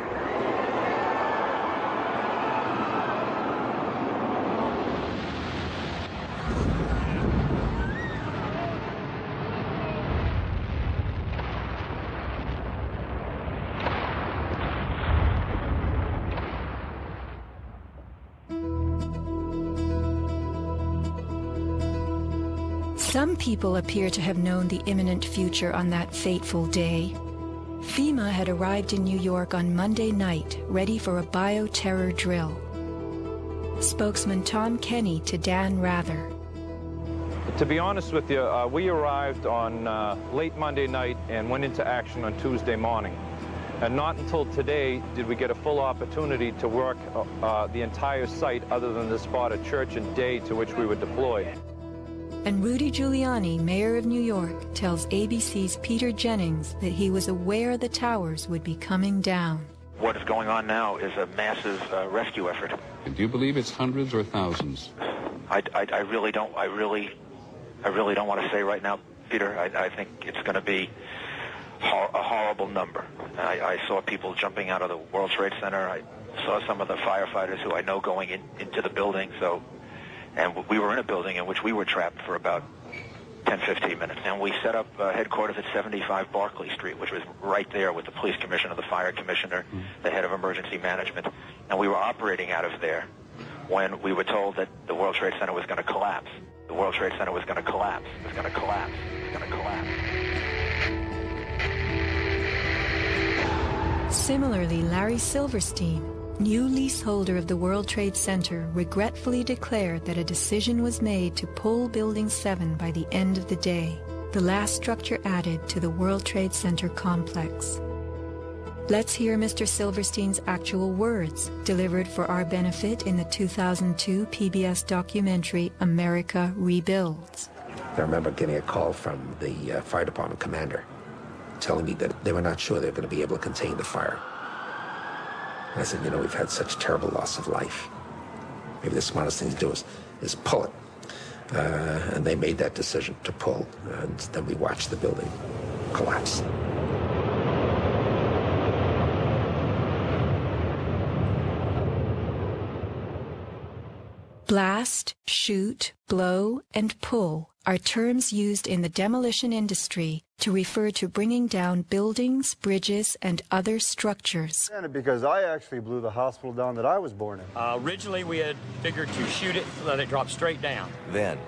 Some people appear to have known the imminent future on that fateful day. FEMA had arrived in New York on Monday night, ready for a bioterror drill. Spokesman Tom Kenny to Dan Rather. To be honest with you, we arrived on late Monday night and went into action on Tuesday morning. And not until today did we get a full opportunity to work the entire site other than the spot at Church and Day to which we were deployed. And Rudy Giuliani, mayor of New York, tells ABC's Peter Jennings that he was aware the towers would be coming down. What is going on now is a massive rescue effort. Do you believe it's hundreds or thousands? I really don't want to say right now, Peter. I think it's going to be a horrible number. I saw people jumping out of the World Trade Center. I saw some of the firefighters who I know going into the building. And we were in a building in which we were trapped for about 10, 15 minutes. And we set up headquarters at 75 Barclay Street, which was right there with the police commissioner, the fire commissioner, the head of emergency management. And we were operating out of there when we were told that the World Trade Center was going to collapse. The World Trade Center was going to collapse. It was going to collapse. It was going to collapse. Similarly, Larry Silverstein, new leaseholder of the World Trade Center, regretfully declared that a decision was made to pull Building 7 by the end of the day, the last structure added to the World Trade Center complex. Let's hear Mr. Silverstein's actual words, delivered for our benefit in the 2002 PBS documentary America Rebuilds. I remember getting a call from the fire department commander telling me that they were not sure they were going to be able to contain the fire. And I said, we've had such terrible loss of life. Maybe the smartest thing to do is pull it. And they made that decision to pull. And then we watched the building collapse. Blast, shoot, blow, and pull are terms used in the demolition industry to refer to bringing down buildings, bridges, and other structures. Because I actually blew the hospital down that I was born in. Originally, we had figured to shoot it, let it drop straight down. Then,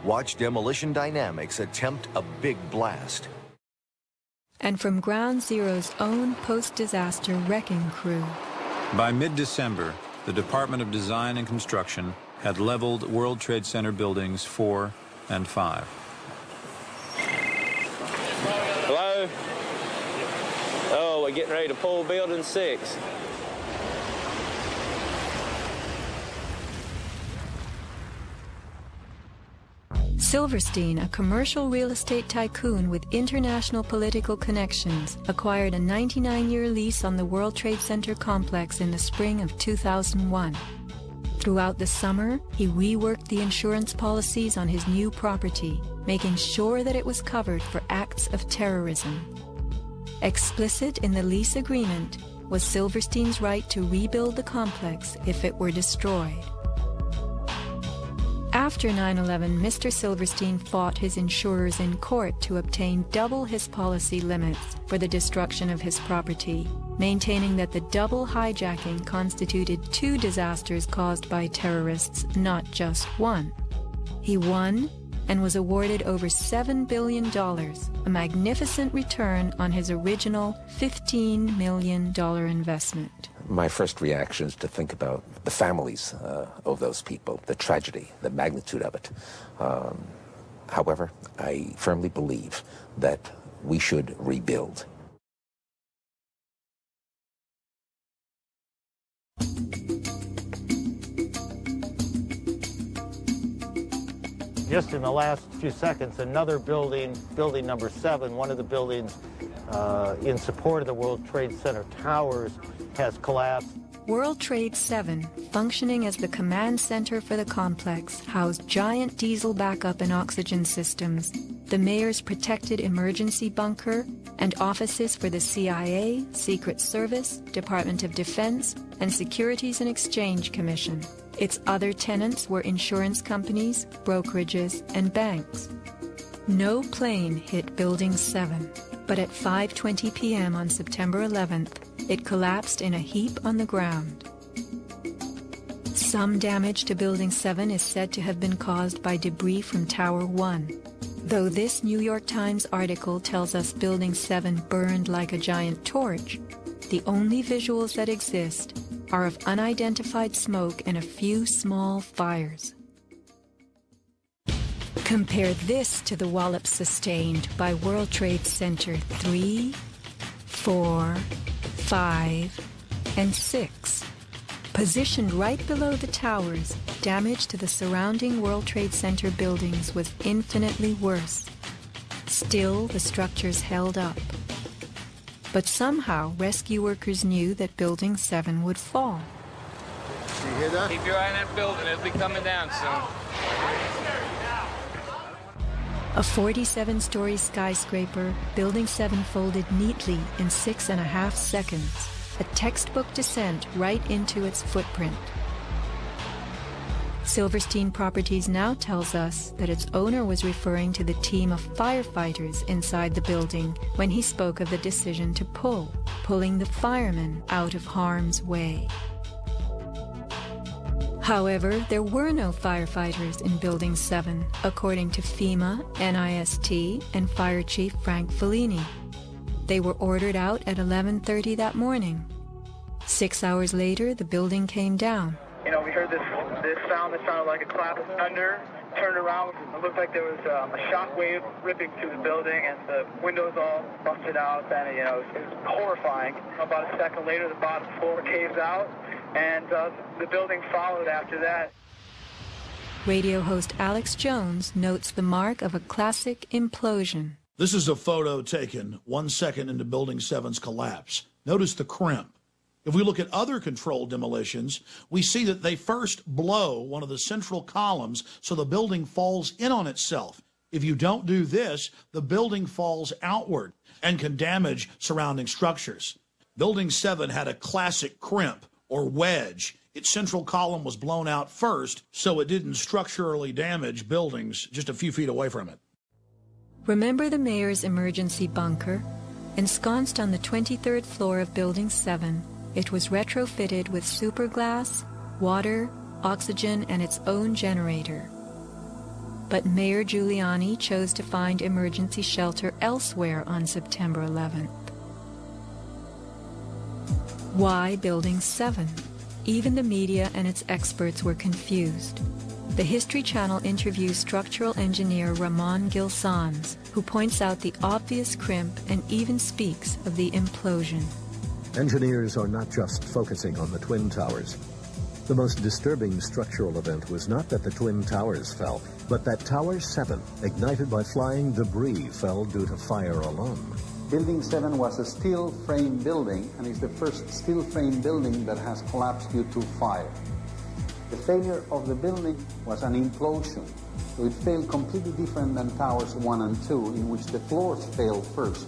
watch Demolition Dynamics attempt a big blast. And from Ground Zero's own post-disaster wrecking crew. By mid-December, the Department of Design and Construction had leveled World Trade Center buildings 4 and 5. Hello? Oh, we're getting ready to pull Building 6. Silverstein, a commercial real estate tycoon with international political connections, acquired a 99-year lease on the World Trade Center complex in the spring of 2001. Throughout the summer, he reworked the insurance policies on his new property, making sure that it was covered for acts of terrorism. Explicit in the lease agreement was Silverstein's right to rebuild the complex if it were destroyed. After 9/11, Mr. Silverstein fought his insurers in court to obtain double his policy limits for the destruction of his property, maintaining that the double hijacking constituted 2 disasters caused by terrorists, not just one. He won and was awarded over $7 billion, a magnificent return on his original $15 million investment. My first reaction is to think about the families of those people, the tragedy, the magnitude of it. However, I firmly believe that we should rebuild. Just in the last few seconds, another building, building number 7, one of the buildings in support of the World Trade Center towers, has collapsed. World Trade 7, functioning as the command center for the complex, housed giant diesel backup and oxygen systems, the mayor's protected emergency bunker, and offices for the CIA, Secret Service, Department of Defense, and Securities and Exchange Commission. Its other tenants were insurance companies, brokerages, and banks. No plane hit Building 7, but at 5:20 p.m. on September 11th, it collapsed in a heap on the ground. Some damage to Building 7 is said to have been caused by debris from Tower 1. Though this New York Times article tells us Building 7 burned like a giant torch, the only visuals that exist are of unidentified smoke and a few small fires. Compare this to the wallops sustained by World Trade Center 3, 4, 5, and 6. Positioned right below the towers, damage to the surrounding World Trade Center buildings was infinitely worse. Still, the structures held up. But somehow, rescue workers knew that Building 7 would fall. You hear that? Keep your eye on that building. It'll be coming down soon. A 47-story skyscraper, Building 7 folded neatly in 6.5 seconds, a textbook descent right into its footprint. Silverstein Properties now tells us that its owner was referring to the team of firefighters inside the building when he spoke of the decision to pulling the firemen out of harm's way. However, there were no firefighters in Building 7, according to FEMA, NIST, and Fire Chief Frank Fellini. They were ordered out at 11:30 that morning. 6 hours later, the building came down. You know, we heard this sound that sounded like a clap of thunder. Turned around, it looked like there was a shock wave ripping through the building, and the windows all busted out, and it was horrifying. About a second later, the bottom floor caves out, and the building followed after that. Radio host Alex Jones notes the mark of a classic implosion. This is a photo taken 1 second into Building 7's collapse. Notice the crimp. If we look at other controlled demolitions, we see that they first blow one of the central columns so the building falls in on itself. If you don't do this, the building falls outward and can damage surrounding structures. Building 7 had a classic crimp or wedge. Its central column was blown out first, so it didn't structurally damage buildings just a few feet away from it. Remember the mayor's emergency bunker? Ensconced on the 23rd floor of Building 7, it was retrofitted with superglass, water, oxygen, and its own generator. But Mayor Giuliani chose to find emergency shelter elsewhere on September 11th. Why Building 7? Even the media and its experts were confused. The History Channel interviews structural engineer Ramon Gilsans, who points out the obvious crimp and even speaks of the implosion. Engineers are not just focusing on the Twin Towers. The most disturbing structural event was not that the Twin Towers fell, but that Tower 7, ignited by flying debris, fell due to fire alone. Building 7 was a steel frame building, and is the first steel frame building that has collapsed due to fire. The failure of the building was an implosion, so it failed completely different than Towers 1 and 2, in which the floors failed first.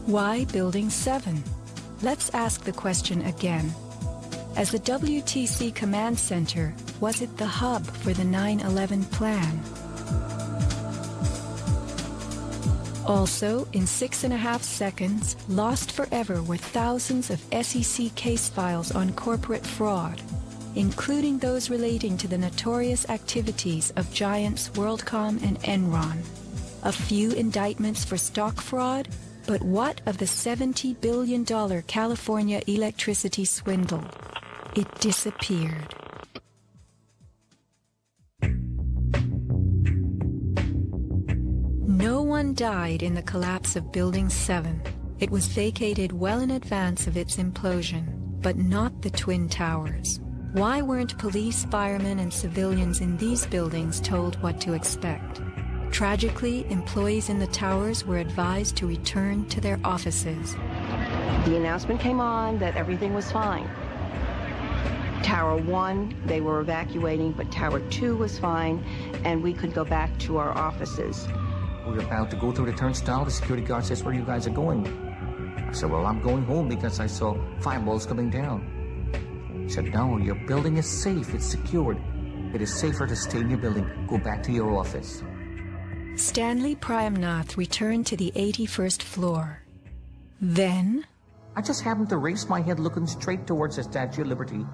Why Building 7? Let's ask the question again. As the WTC Command Center, was it the hub for the 9/11 plan? Also, in 6.5 seconds, lost forever were thousands of SEC case files on corporate fraud, including those relating to the notorious activities of giants WorldCom and Enron. A few indictments for stock fraud, but what of the $70 billion California electricity swindle? It disappeared. No one died in the collapse of Building 7. It was vacated well in advance of its implosion, but not the Twin Towers. Why weren't police, firemen, and civilians in these buildings told what to expect? Tragically, employees in the towers were advised to return to their offices. The announcement came on that everything was fine. Tower 1, they were evacuating, but Tower 2 was fine, and we could go back to our offices. We were about to go through the turnstile. The security guard says, "Where you guys are going?" I said, "Well, I'm going home because I saw fireballs coming down." He said, "No, your building is safe. It's secured. It is safer to stay in your building. Go back to your office." Stanley Prayamnath returned to the 81st floor. Then, I just happened to raise my head looking straight towards the Statue of Liberty,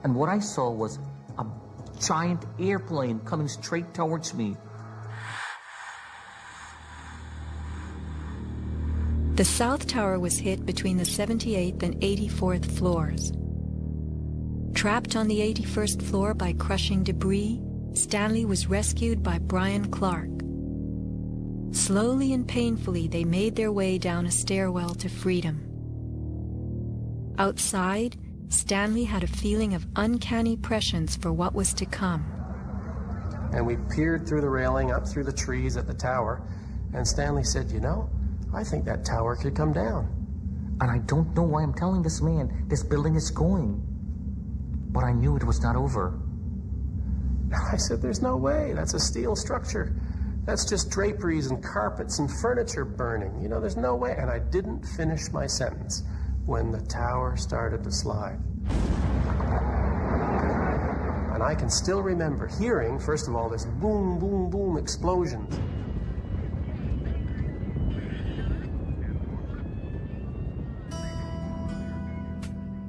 and what I saw was a giant airplane coming straight towards me. the South Tower was hit between the 78th and 84th floors. Trapped on the 81st floor by crushing debris, Stanley was rescued by Brian Clark. Slowly and painfully, they made their way down a stairwell to freedom. Outside, Stanley had a feeling of uncanny prescience for what was to come. And we peered through the railing up through the trees at the tower, and Stanley said, "You know, I think that tower could come down." And I don't know why I'm telling this man this building is going. But I knew it was not over. I said, "There's no way. That's a steel structure. That's just draperies and carpets and furniture burning. You know, there's no way." And I didn't finish my sentence when the tower started to slide. And I can still remember hearing, first of all, this boom, boom, boom explosions.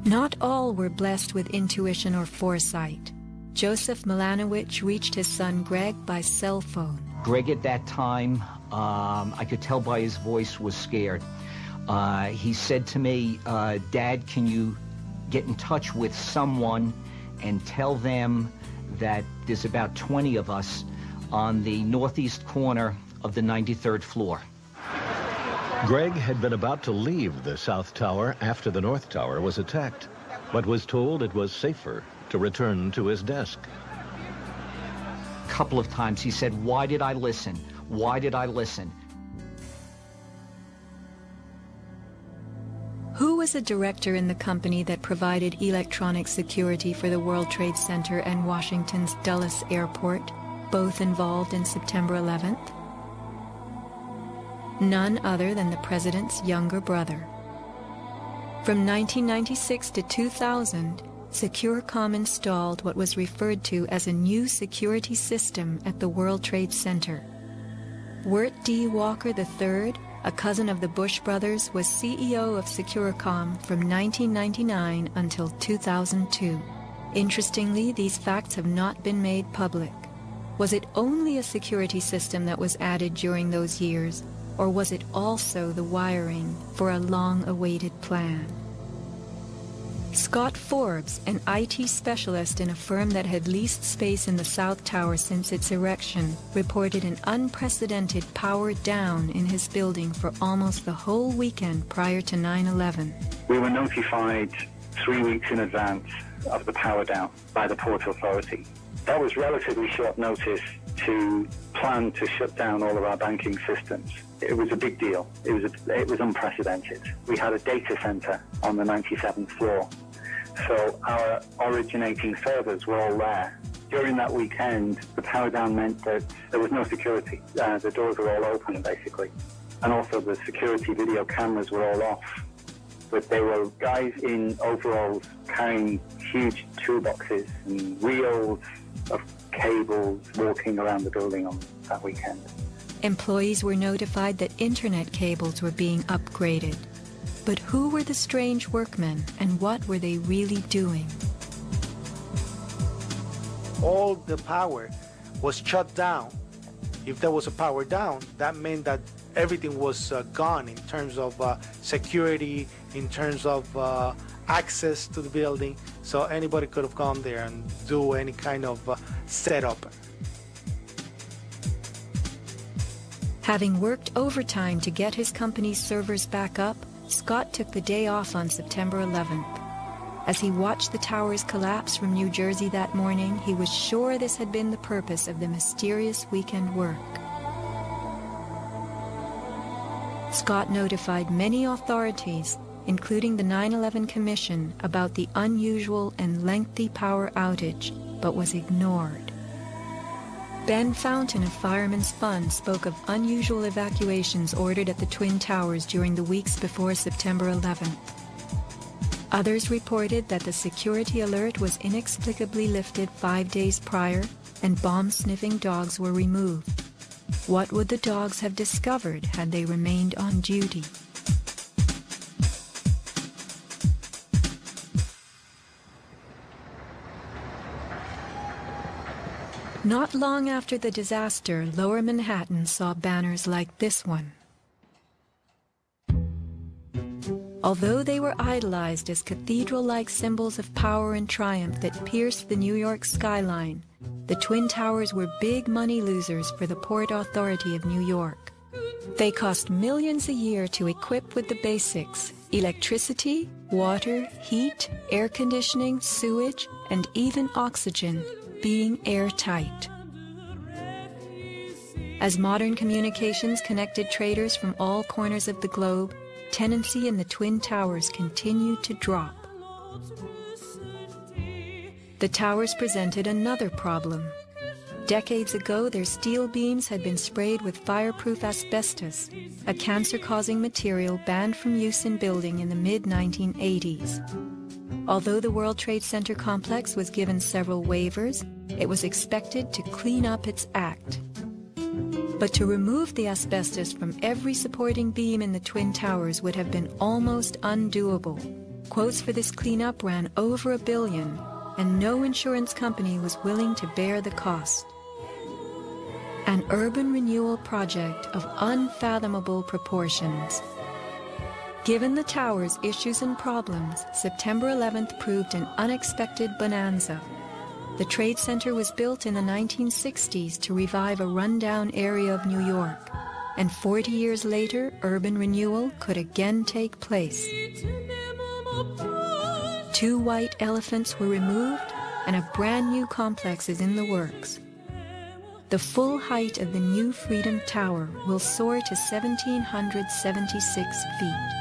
Not all were blessed with intuition or foresight. Joseph Milanowicz reached his son Greg by cell phone. Greg at that time, I could tell by his voice, was scared. He said to me, "Dad, can you get in touch with someone and tell them that there's about 20 of us on the northeast corner of the 93rd floor." Greg had been about to leave the South Tower after the North Tower was attacked, but was told it was safer to return to his desk. A couple of times he said, "Why did I listen? Why did I listen?" Who was a director in the company that provided electronic security for the World Trade Center and Washington's Dulles Airport, both involved in September 11th? None other than the president's younger brother. From 1996 to 2000, SecureCom installed what was referred to as a new security system at the World Trade Center. Wirt D. Walker III, a cousin of the Bush brothers, was CEO of SecureCom from 1999 until 2002. Interestingly, these facts have not been made public. Was it only a security system that was added during those years, or was it also the wiring for a long-awaited plan? Scott Forbes, an IT specialist in a firm that had leased space in the South Tower since its erection, reported an unprecedented power down in his building for almost the whole weekend prior to 9/11. We were notified 3 weeks in advance of the power down by the Port Authority. That was relatively short notice to plan to shut down all of our banking systems. It was a big deal. It was unprecedented. We had a data center on the 97th floor, so our originating servers were all there. During that weekend, the power down meant that there was no security. The doors were all open, basically. And also the security video cameras were all off. But there were guys in overalls carrying huge toolboxes and reels of cables walking around the building on that weekend. Employees were notified that internet cables were being upgraded. But who were the strange workmen, and what were they really doing? All the power was shut down. If there was a power down, that meant that everything was gone in terms of security, in terms of access to the building, so anybody could have gone there and do any kind of setup. Having worked overtime to get his company's servers back up, Scott took the day off on September 11th. As he watched the towers collapse from New Jersey that morning, he was sure this had been the purpose of the mysterious weekend work. Scott notified many authorities, including the 9/11 Commission, about the unusual and lengthy power outage, but was ignored. Ben Fountain of Fireman's Fund spoke of unusual evacuations ordered at the Twin Towers during the weeks before September 11th. Others reported that the security alert was inexplicably lifted 5 days prior and bomb-sniffing dogs were removed. What would the dogs have discovered had they remained on duty? Not long after the disaster, Lower Manhattan saw banners like this one. Although they were idolized as cathedral-like symbols of power and triumph that pierced the New York skyline, the Twin Towers were big money losers for the Port Authority of New York. They cost millions a year to equip with the basics: electricity, water, heat, air conditioning, sewage, and even oxygen, being airtight. As modern communications connected traders from all corners of the globe, tenancy in the Twin Towers continued to drop. The towers presented another problem. Decades ago, their steel beams had been sprayed with fireproof asbestos, a cancer-causing material banned from use in building in the mid-1980s. Although the World Trade Center complex was given several waivers, it was expected to clean up its act. But to remove the asbestos from every supporting beam in the Twin Towers would have been almost undoable. Quotes for this cleanup ran over $1 billion, and no insurance company was willing to bear the cost. An urban renewal project of unfathomable proportions. Given the tower's issues and problems, September 11th proved an unexpected bonanza. The Trade Center was built in the 1960s to revive a rundown area of New York, and 40 years later, urban renewal could again take place. 2 white elephants were removed, and a brand new complex is in the works. The full height of the new Freedom Tower will soar to 1,776 feet.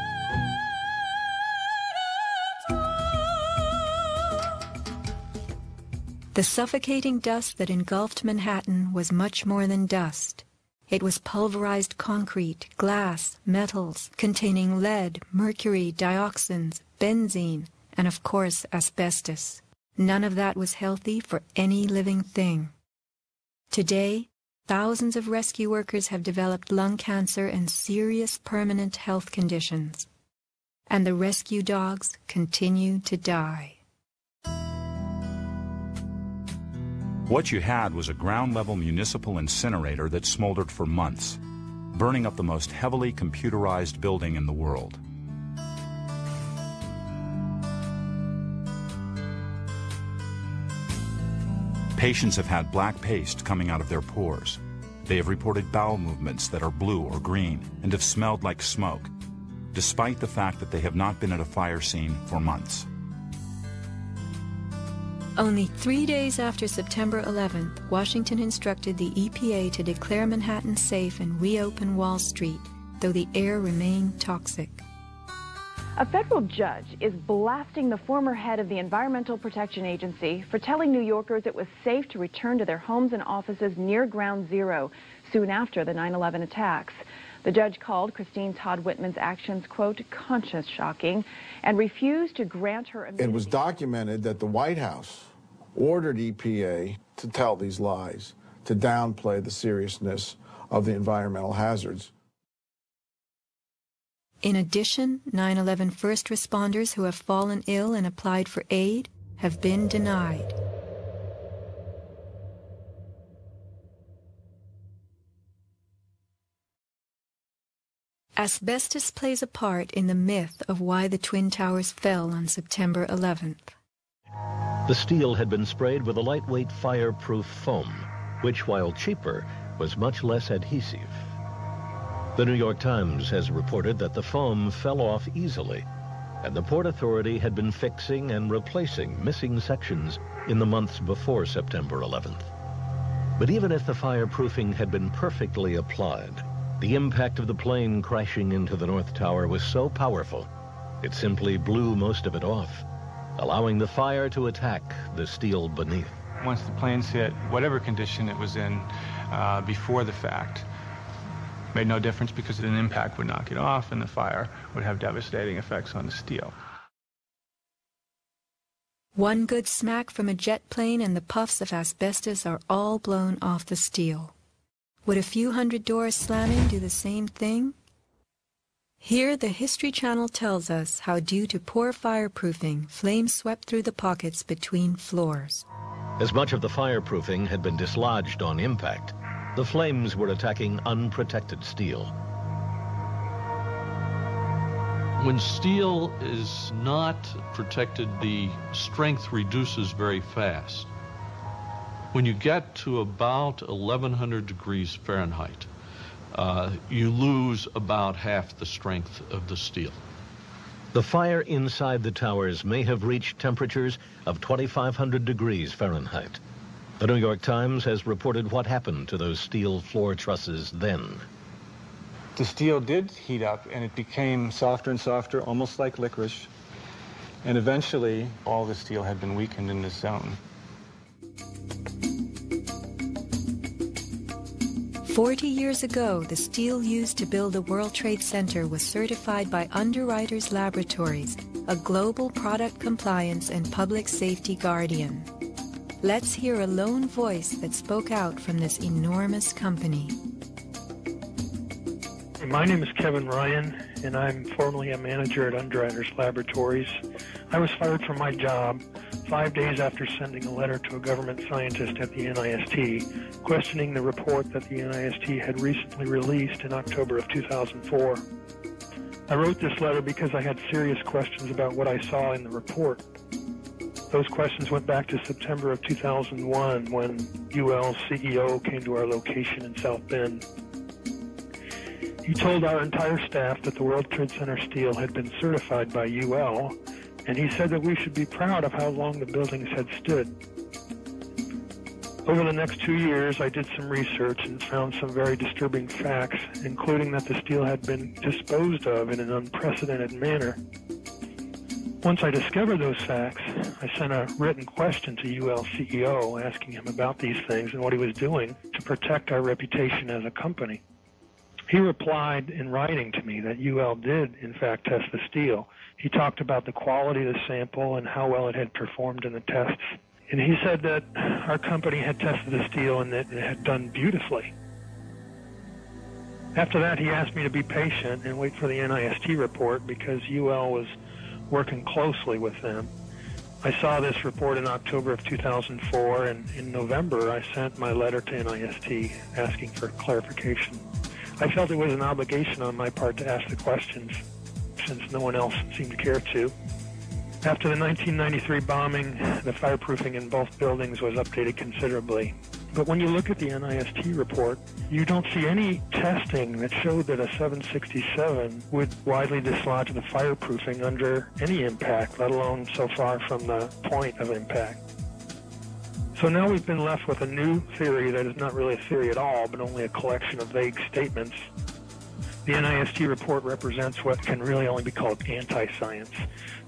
The suffocating dust that engulfed Manhattan was much more than dust. It was pulverized concrete, glass, metals, containing lead, mercury, dioxins, benzene, and of course asbestos. None of that was healthy for any living thing. Today, thousands of rescue workers have developed lung cancer and serious permanent health conditions. And the rescue dogs continue to die. What you had was a ground-level municipal incinerator that smoldered for months, burning up the most heavily computerized building in the world. Patients have had black paste coming out of their pores. They have reported bowel movements that are blue or green and have smelled like smoke, despite the fact that they have not been at a fire scene for months. Only 3 days after September 11th, Washington instructed the EPA to declare Manhattan safe and reopen Wall Street, though the air remained toxic. A federal judge is blasting the former head of the Environmental Protection Agency for telling New Yorkers it was safe to return to their homes and offices near Ground Zero soon after the 9/11 attacks. The judge called Christine Todd Whitman's actions, quote, conscience shocking, and refused to grant her immunity. It was documented that the White House ordered EPA to tell these lies, to downplay the seriousness of the environmental hazards. In addition, 9/11 first responders who have fallen ill and applied for aid have been denied. Asbestos plays a part in the myth of why the Twin Towers fell on September 11th. The steel had been sprayed with a lightweight fireproof foam, which, while cheaper, was much less adhesive. The New York Times has reported that the foam fell off easily, and the Port Authority had been fixing and replacing missing sections in the months before September 11th. But even if the fireproofing had been perfectly applied, the impact of the plane crashing into the North Tower was so powerful, it simply blew most of it off, allowing the fire to attack the steel beneath. Once the planes hit, whatever condition it was in before the fact, made no difference because an impact would knock it off and the fire would have devastating effects on the steel. One good smack from a jet plane and the puffs of asbestos are all blown off the steel. Would a few hundred doors slamming do the same thing? Here, the History Channel tells us how, due to poor fireproofing, flames swept through the pockets between floors. As much of the fireproofing had been dislodged on impact, the flames were attacking unprotected steel. When steel is not protected, the strength reduces very fast. When you get to about 1100 degrees Fahrenheit, you lose about half the strength of the steel. The fire inside the towers may have reached temperatures of 2,500 degrees Fahrenheit. The New York Times has reported what happened to those steel floor trusses then. The steel did heat up and it became softer and softer, almost like licorice. And eventually, all the steel had been weakened in this zone. 40 years ago, the steel used to build the World Trade Center was certified by Underwriters Laboratories, a global product compliance and public safety guardian. Let's hear a lone voice that spoke out from this enormous company. My name is Kevin Ryan, and I'm formerly a manager at Underwriters Laboratories. I was fired from my job 5 days after sending a letter to a government scientist at the NIST, questioning the report that the NIST had recently released in October of 2004. I wrote this letter because I had serious questions about what I saw in the report. Those questions went back to September of 2001 when UL's CEO came to our location in South Bend. He told our entire staff that the World Trade Center steel had been certified by UL, and he said that we should be proud of how long the buildings had stood. Over the next 2 years, I did some research and found some very disturbing facts, including that the steel had been disposed of in an unprecedented manner. Once I discovered those facts, I sent a written question to UL CEO asking him about these things and what he was doing to protect our reputation as a company. He replied in writing to me that UL did, in fact, test the steel. He talked about the quality of the sample and how well it had performed in the tests. And he said that our company had tested the steel and that it had done beautifully. After that, he asked me to be patient and wait for the NIST report because UL was working closely with them. I saw this report in October of 2004, and in November, I sent my letter to NIST asking for clarification. I felt it was an obligation on my part to ask the questions, since no one else seemed to care to. After the 1993 bombing, the fireproofing in both buildings was updated considerably. But when you look at the NIST report, you don't see any testing that showed that a 767 would widely dislodge the fireproofing under any impact, let alone so far from the point of impact. So now we've been left with a new theory that is not really a theory at all, but only a collection of vague statements. The NIST report represents what can really only be called anti-science.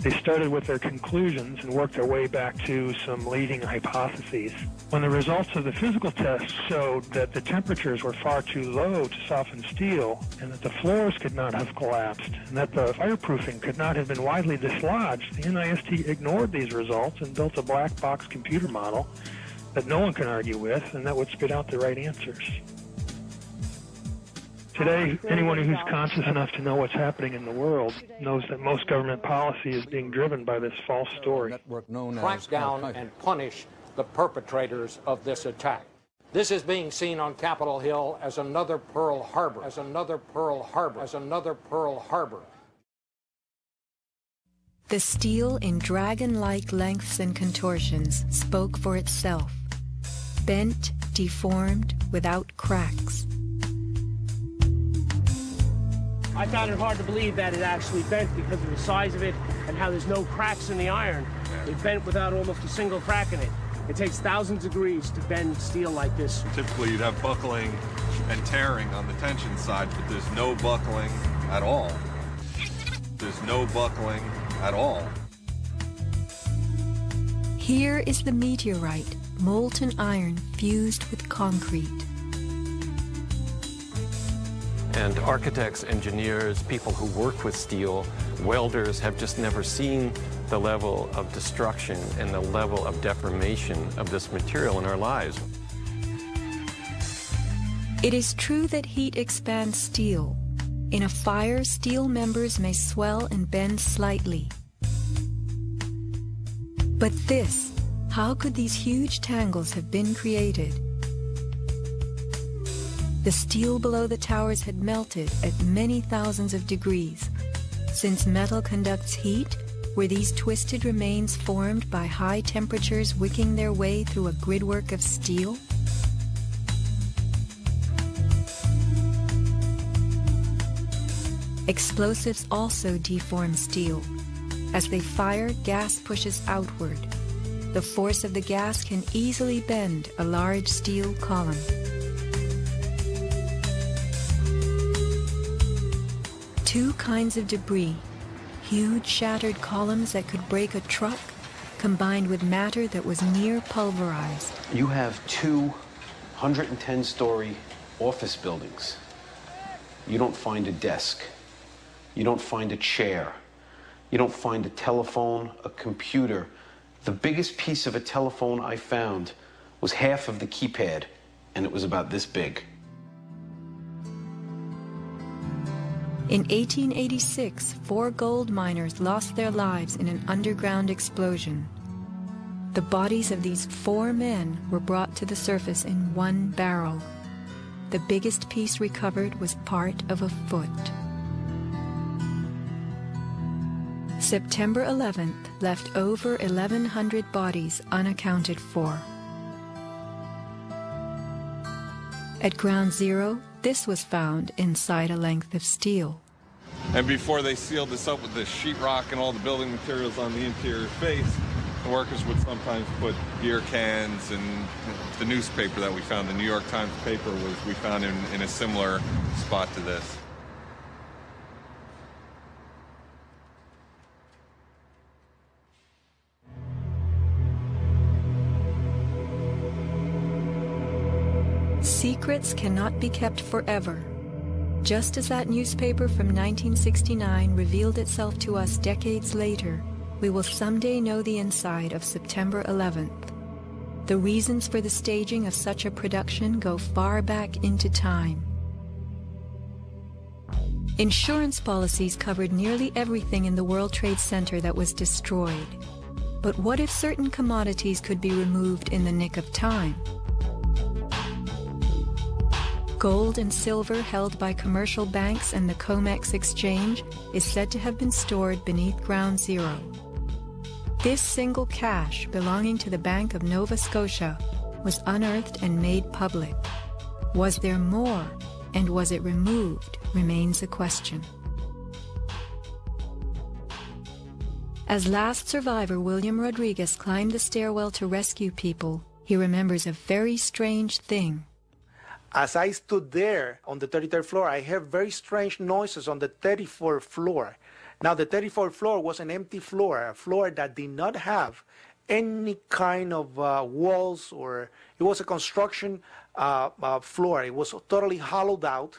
They started with their conclusions and worked their way back to some leading hypotheses. When the results of the physical tests showed that the temperatures were far too low to soften steel, and that the floors could not have collapsed, and that the fireproofing could not have been widely dislodged, the NIST ignored these results and built a black box computer model that no one can argue with and that would spit out the right answers. Today, anyone who's conscious enough to know what's happening in the world knows that most government policy is being driven by this false story. Crack down and punish the perpetrators of this attack. This is being seen on Capitol Hill as another Pearl Harbor, as another Pearl Harbor, as another Pearl Harbor. The steel in dragon-like lengths and contortions spoke for itself. Bent, deformed, without cracks. I found it hard to believe that it actually bent because of the size of it and how there's no cracks in the iron. It bent without almost a single crack in it. It takes thousands of degrees to bend steel like this. Typically you'd have buckling and tearing on the tension side, but there's no buckling at all. There's no buckling at all. Here is the meteorite, molten iron fused with concrete. And architects, engineers, people who work with steel, welders have just never seen the level of destruction and the level of deformation of this material in our lives. It is true that heat expands steel. In a fire, steel members may swell and bend slightly. But this, how could these huge tangles have been created? The steel below the towers had melted at many thousands of degrees. Since metal conducts heat, were these twisted remains formed by high temperatures wicking their way through a gridwork of steel? Explosives also deform steel. As they fire, gas pushes outward. The force of the gas can easily bend a large steel column. Two kinds of debris, huge shattered columns that could break a truck, combined with matter that was near pulverized. You have two 110-story office buildings. You don't find a desk. You don't find a chair. You don't find a telephone, a computer. The biggest piece of a telephone I found was half of the keypad, and it was about this big. In 1886, 4 gold miners lost their lives in an underground explosion. The bodies of these 4 men were brought to the surface in one barrel. The biggest piece recovered was part of a foot. September 11th left over 1,100 bodies unaccounted for. At Ground Zero, this was found inside a length of steel. And before they sealed this up with the sheetrock and all the building materials on the interior face, the workers would sometimes put beer cans, and the newspaper that we found, the New York Times paper, we found in a similar spot to this. Secrets cannot be kept forever. Just as that newspaper from 1969 revealed itself to us decades later, we will someday know the inside of September 11th. The reasons for the staging of such a production go far back into time. Insurance policies covered nearly everything in the World Trade Center that was destroyed. But what if certain commodities could be removed in the nick of time? Gold and silver held by commercial banks and the COMEX exchange is said to have been stored beneath Ground Zero. This single cache belonging to the Bank of Nova Scotia was unearthed and made public. Was there more, and was it removed, remains a question. As last survivor William Rodriguez climbed the stairwell to rescue people, He remembers a very strange thing. As I stood there on the 33rd floor, I heard very strange noises on the 34th floor. Now, the 34th floor was an empty floor, a floor that did not have any kind of walls, or it was a construction floor. It was totally hollowed out.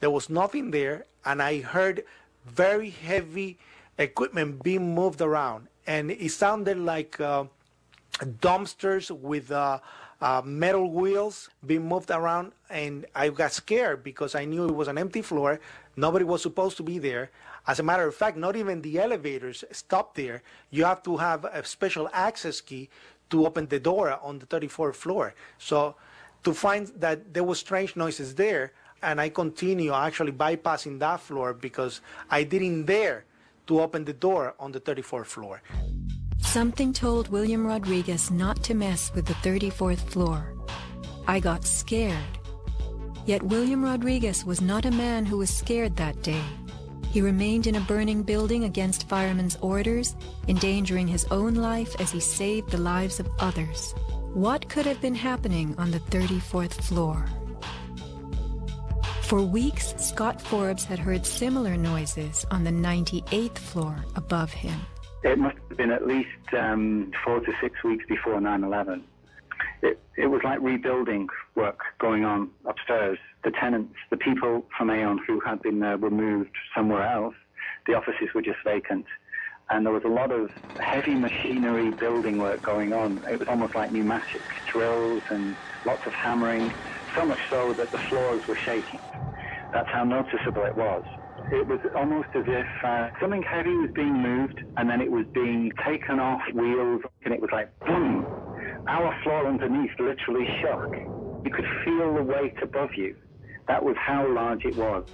There was nothing there, and I heard very heavy equipment being moved around, and it sounded like dumpsters with metal wheels being moved around, and I got scared because I knew it was an empty floor. Nobody was supposed to be there. As a matter of fact, not even the elevators stopped there. You have to have a special access key to open the door on the 34th floor. So to find that there were strange noises there, and I continue actually bypassing that floor because I didn't dare to open the door on the 34th floor. Something told William Rodriguez not to mess with the 34th floor. I got scared. Yet William Rodriguez was not a man who was scared that day. He remained in a burning building against firemen's orders, endangering his own life as he saved the lives of others. What could have been happening on the 34th floor? For weeks, Scott Forbes had heard similar noises on the 98th floor above him. It must have been at least 4 to 6 weeks before 9/11. It was like rebuilding work going on upstairs. The tenants, the people from Aon who had been removed somewhere else, the offices were just vacant. And there was a lot of heavy machinery building work going on. It was almost like pneumatic drills and lots of hammering, so much so that the floors were shaking. That's how noticeable it was. It was almost as if something heavy was being moved and then it was being taken off wheels, and it was like, boom. Our floor underneath literally shook. You could feel the weight above you. That was how large it was.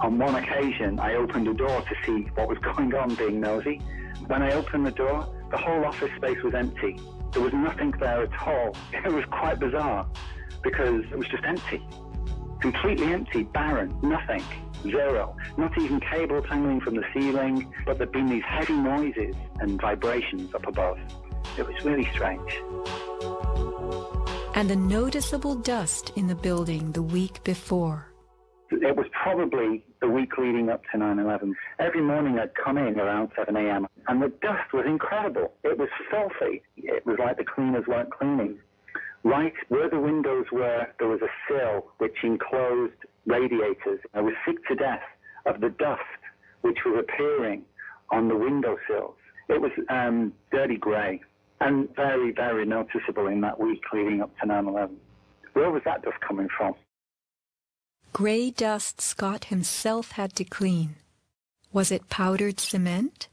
On one occasion, I opened a door to see what was going on, being nosy. When I opened the door, the whole office space was empty. There was nothing there at all. It was quite bizarre because it was just empty. Completely empty, barren, nothing, zero. Not even cables hanging from the ceiling, but there'd been these heavy noises and vibrations up above. It was really strange. And the noticeable dust in the building the week before. It was probably the week leading up to 9/11. Every morning I'd come in around 7 a.m. and the dust was incredible. It was filthy. It was like the cleaners weren't cleaning. Right where the windows were, there was a sill which enclosed radiators. I was sick to death of the dust which was appearing on the windowsills. It was dirty grey and very, very noticeable in that week leading up to 9/11. Where was that dust coming from? Grey dust Scott himself had to clean. Was it powdered cement?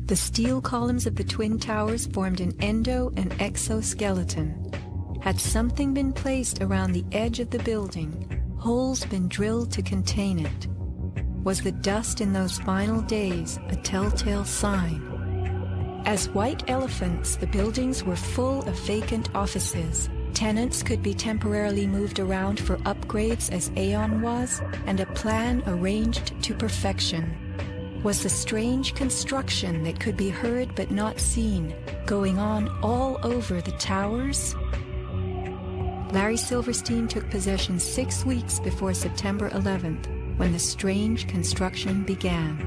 The steel columns of the Twin Towers formed an endo and exoskeleton. Had something been placed around the edge of the building, holes been drilled to contain it? Was the dust in those final days a telltale sign? As white elephants, the buildings were full of vacant offices. Tenants could be temporarily moved around for upgrades as Aon was, and a plan arranged to perfection. Was the strange construction that could be heard but not seen going on all over the towers? Larry Silverstein took possession 6 weeks before September 11th, when the strange construction began.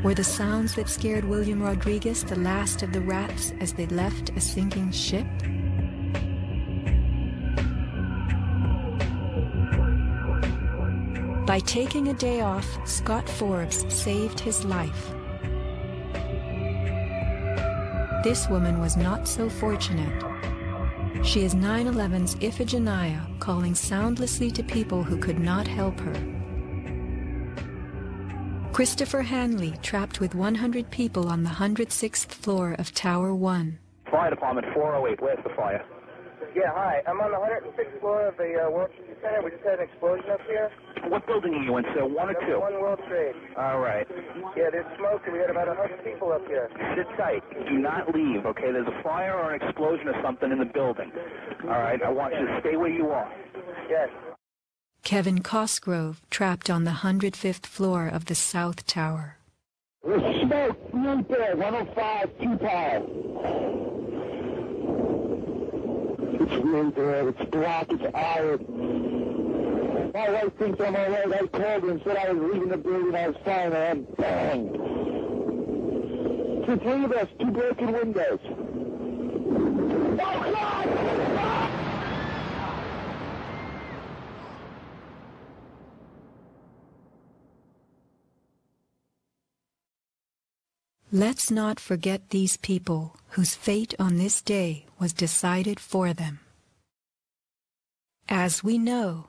Were the sounds that scared William Rodriguez the last of the rats as they left a sinking ship? By taking a day off, Scott Forbes saved his life. This woman was not so fortunate. She is 9/11's Iphigenia, calling soundlessly to people who could not help her. Christopher Hanley, trapped with 100 people on the 106th floor of Tower 1. Fire Department 408, where's the fire? Yeah, hi. I'm on the 106th floor of the World Trade Center. We just had an explosion up here. What building are you in, sir? 1 or 2? 1 World Trade. All right. Yeah, there's smoke, and we had about 100 people up here. Sit tight. Do not leave, okay? There's a fire or an explosion or something in the building. All right? I want you to stay where you are. Yes. Kevin Cosgrove, trapped on the 105th floor of the South Tower. There's smoke right there, 105, 2 power. It's right there, it's black, it's iron. My wife thinks I'm all right. I called her and said I was leaving the building, I was fine, and bang. The 3 of us, 2 broken windows. Oh, God! Let's not forget these people whose fate on this day was decided for them. As we know,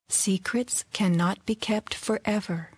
secrets cannot be kept forever.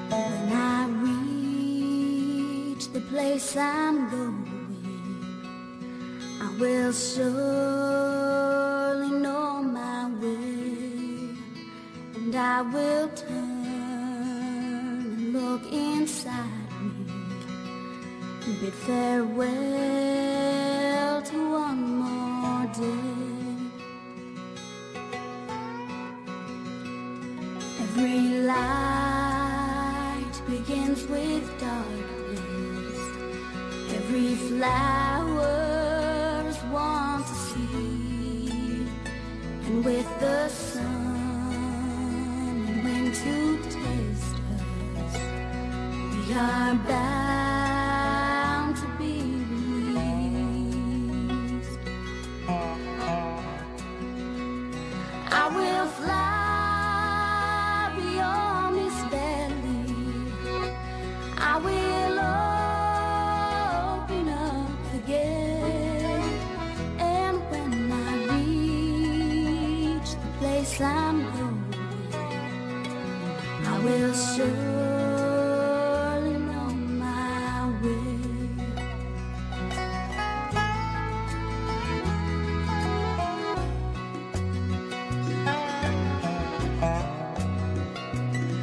When I reach the place I'm going, I will surely know my way, and I will turn and look inside me, and bid farewell to one more day. Every light begins with darkness. Every flower is one to see, and with the sun and wind to taste us, we are bound to be released. I will fly beyond this valley. I will open up the gate, and when I reach the place I'm going, I will surely know my way.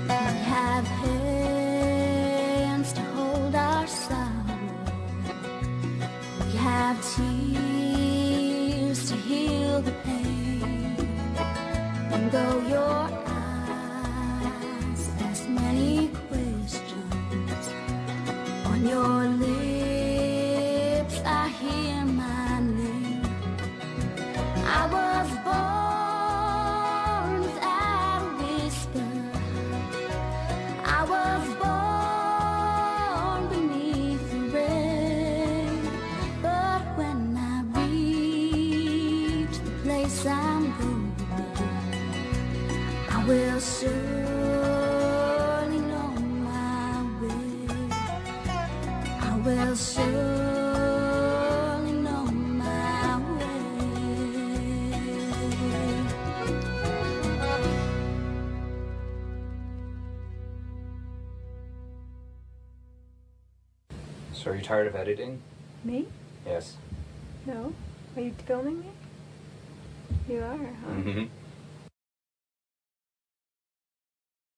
We have hands to hold our sorrow. We have tears to heal the pain. And though your eyes ask many questions, on your lips I hear my name. I was born place I'm going, I will surely know my way. I will surely know my way. So are you tired of editing? Me? Yes. No. Are you filming me? You are, huh? Mm-hmm.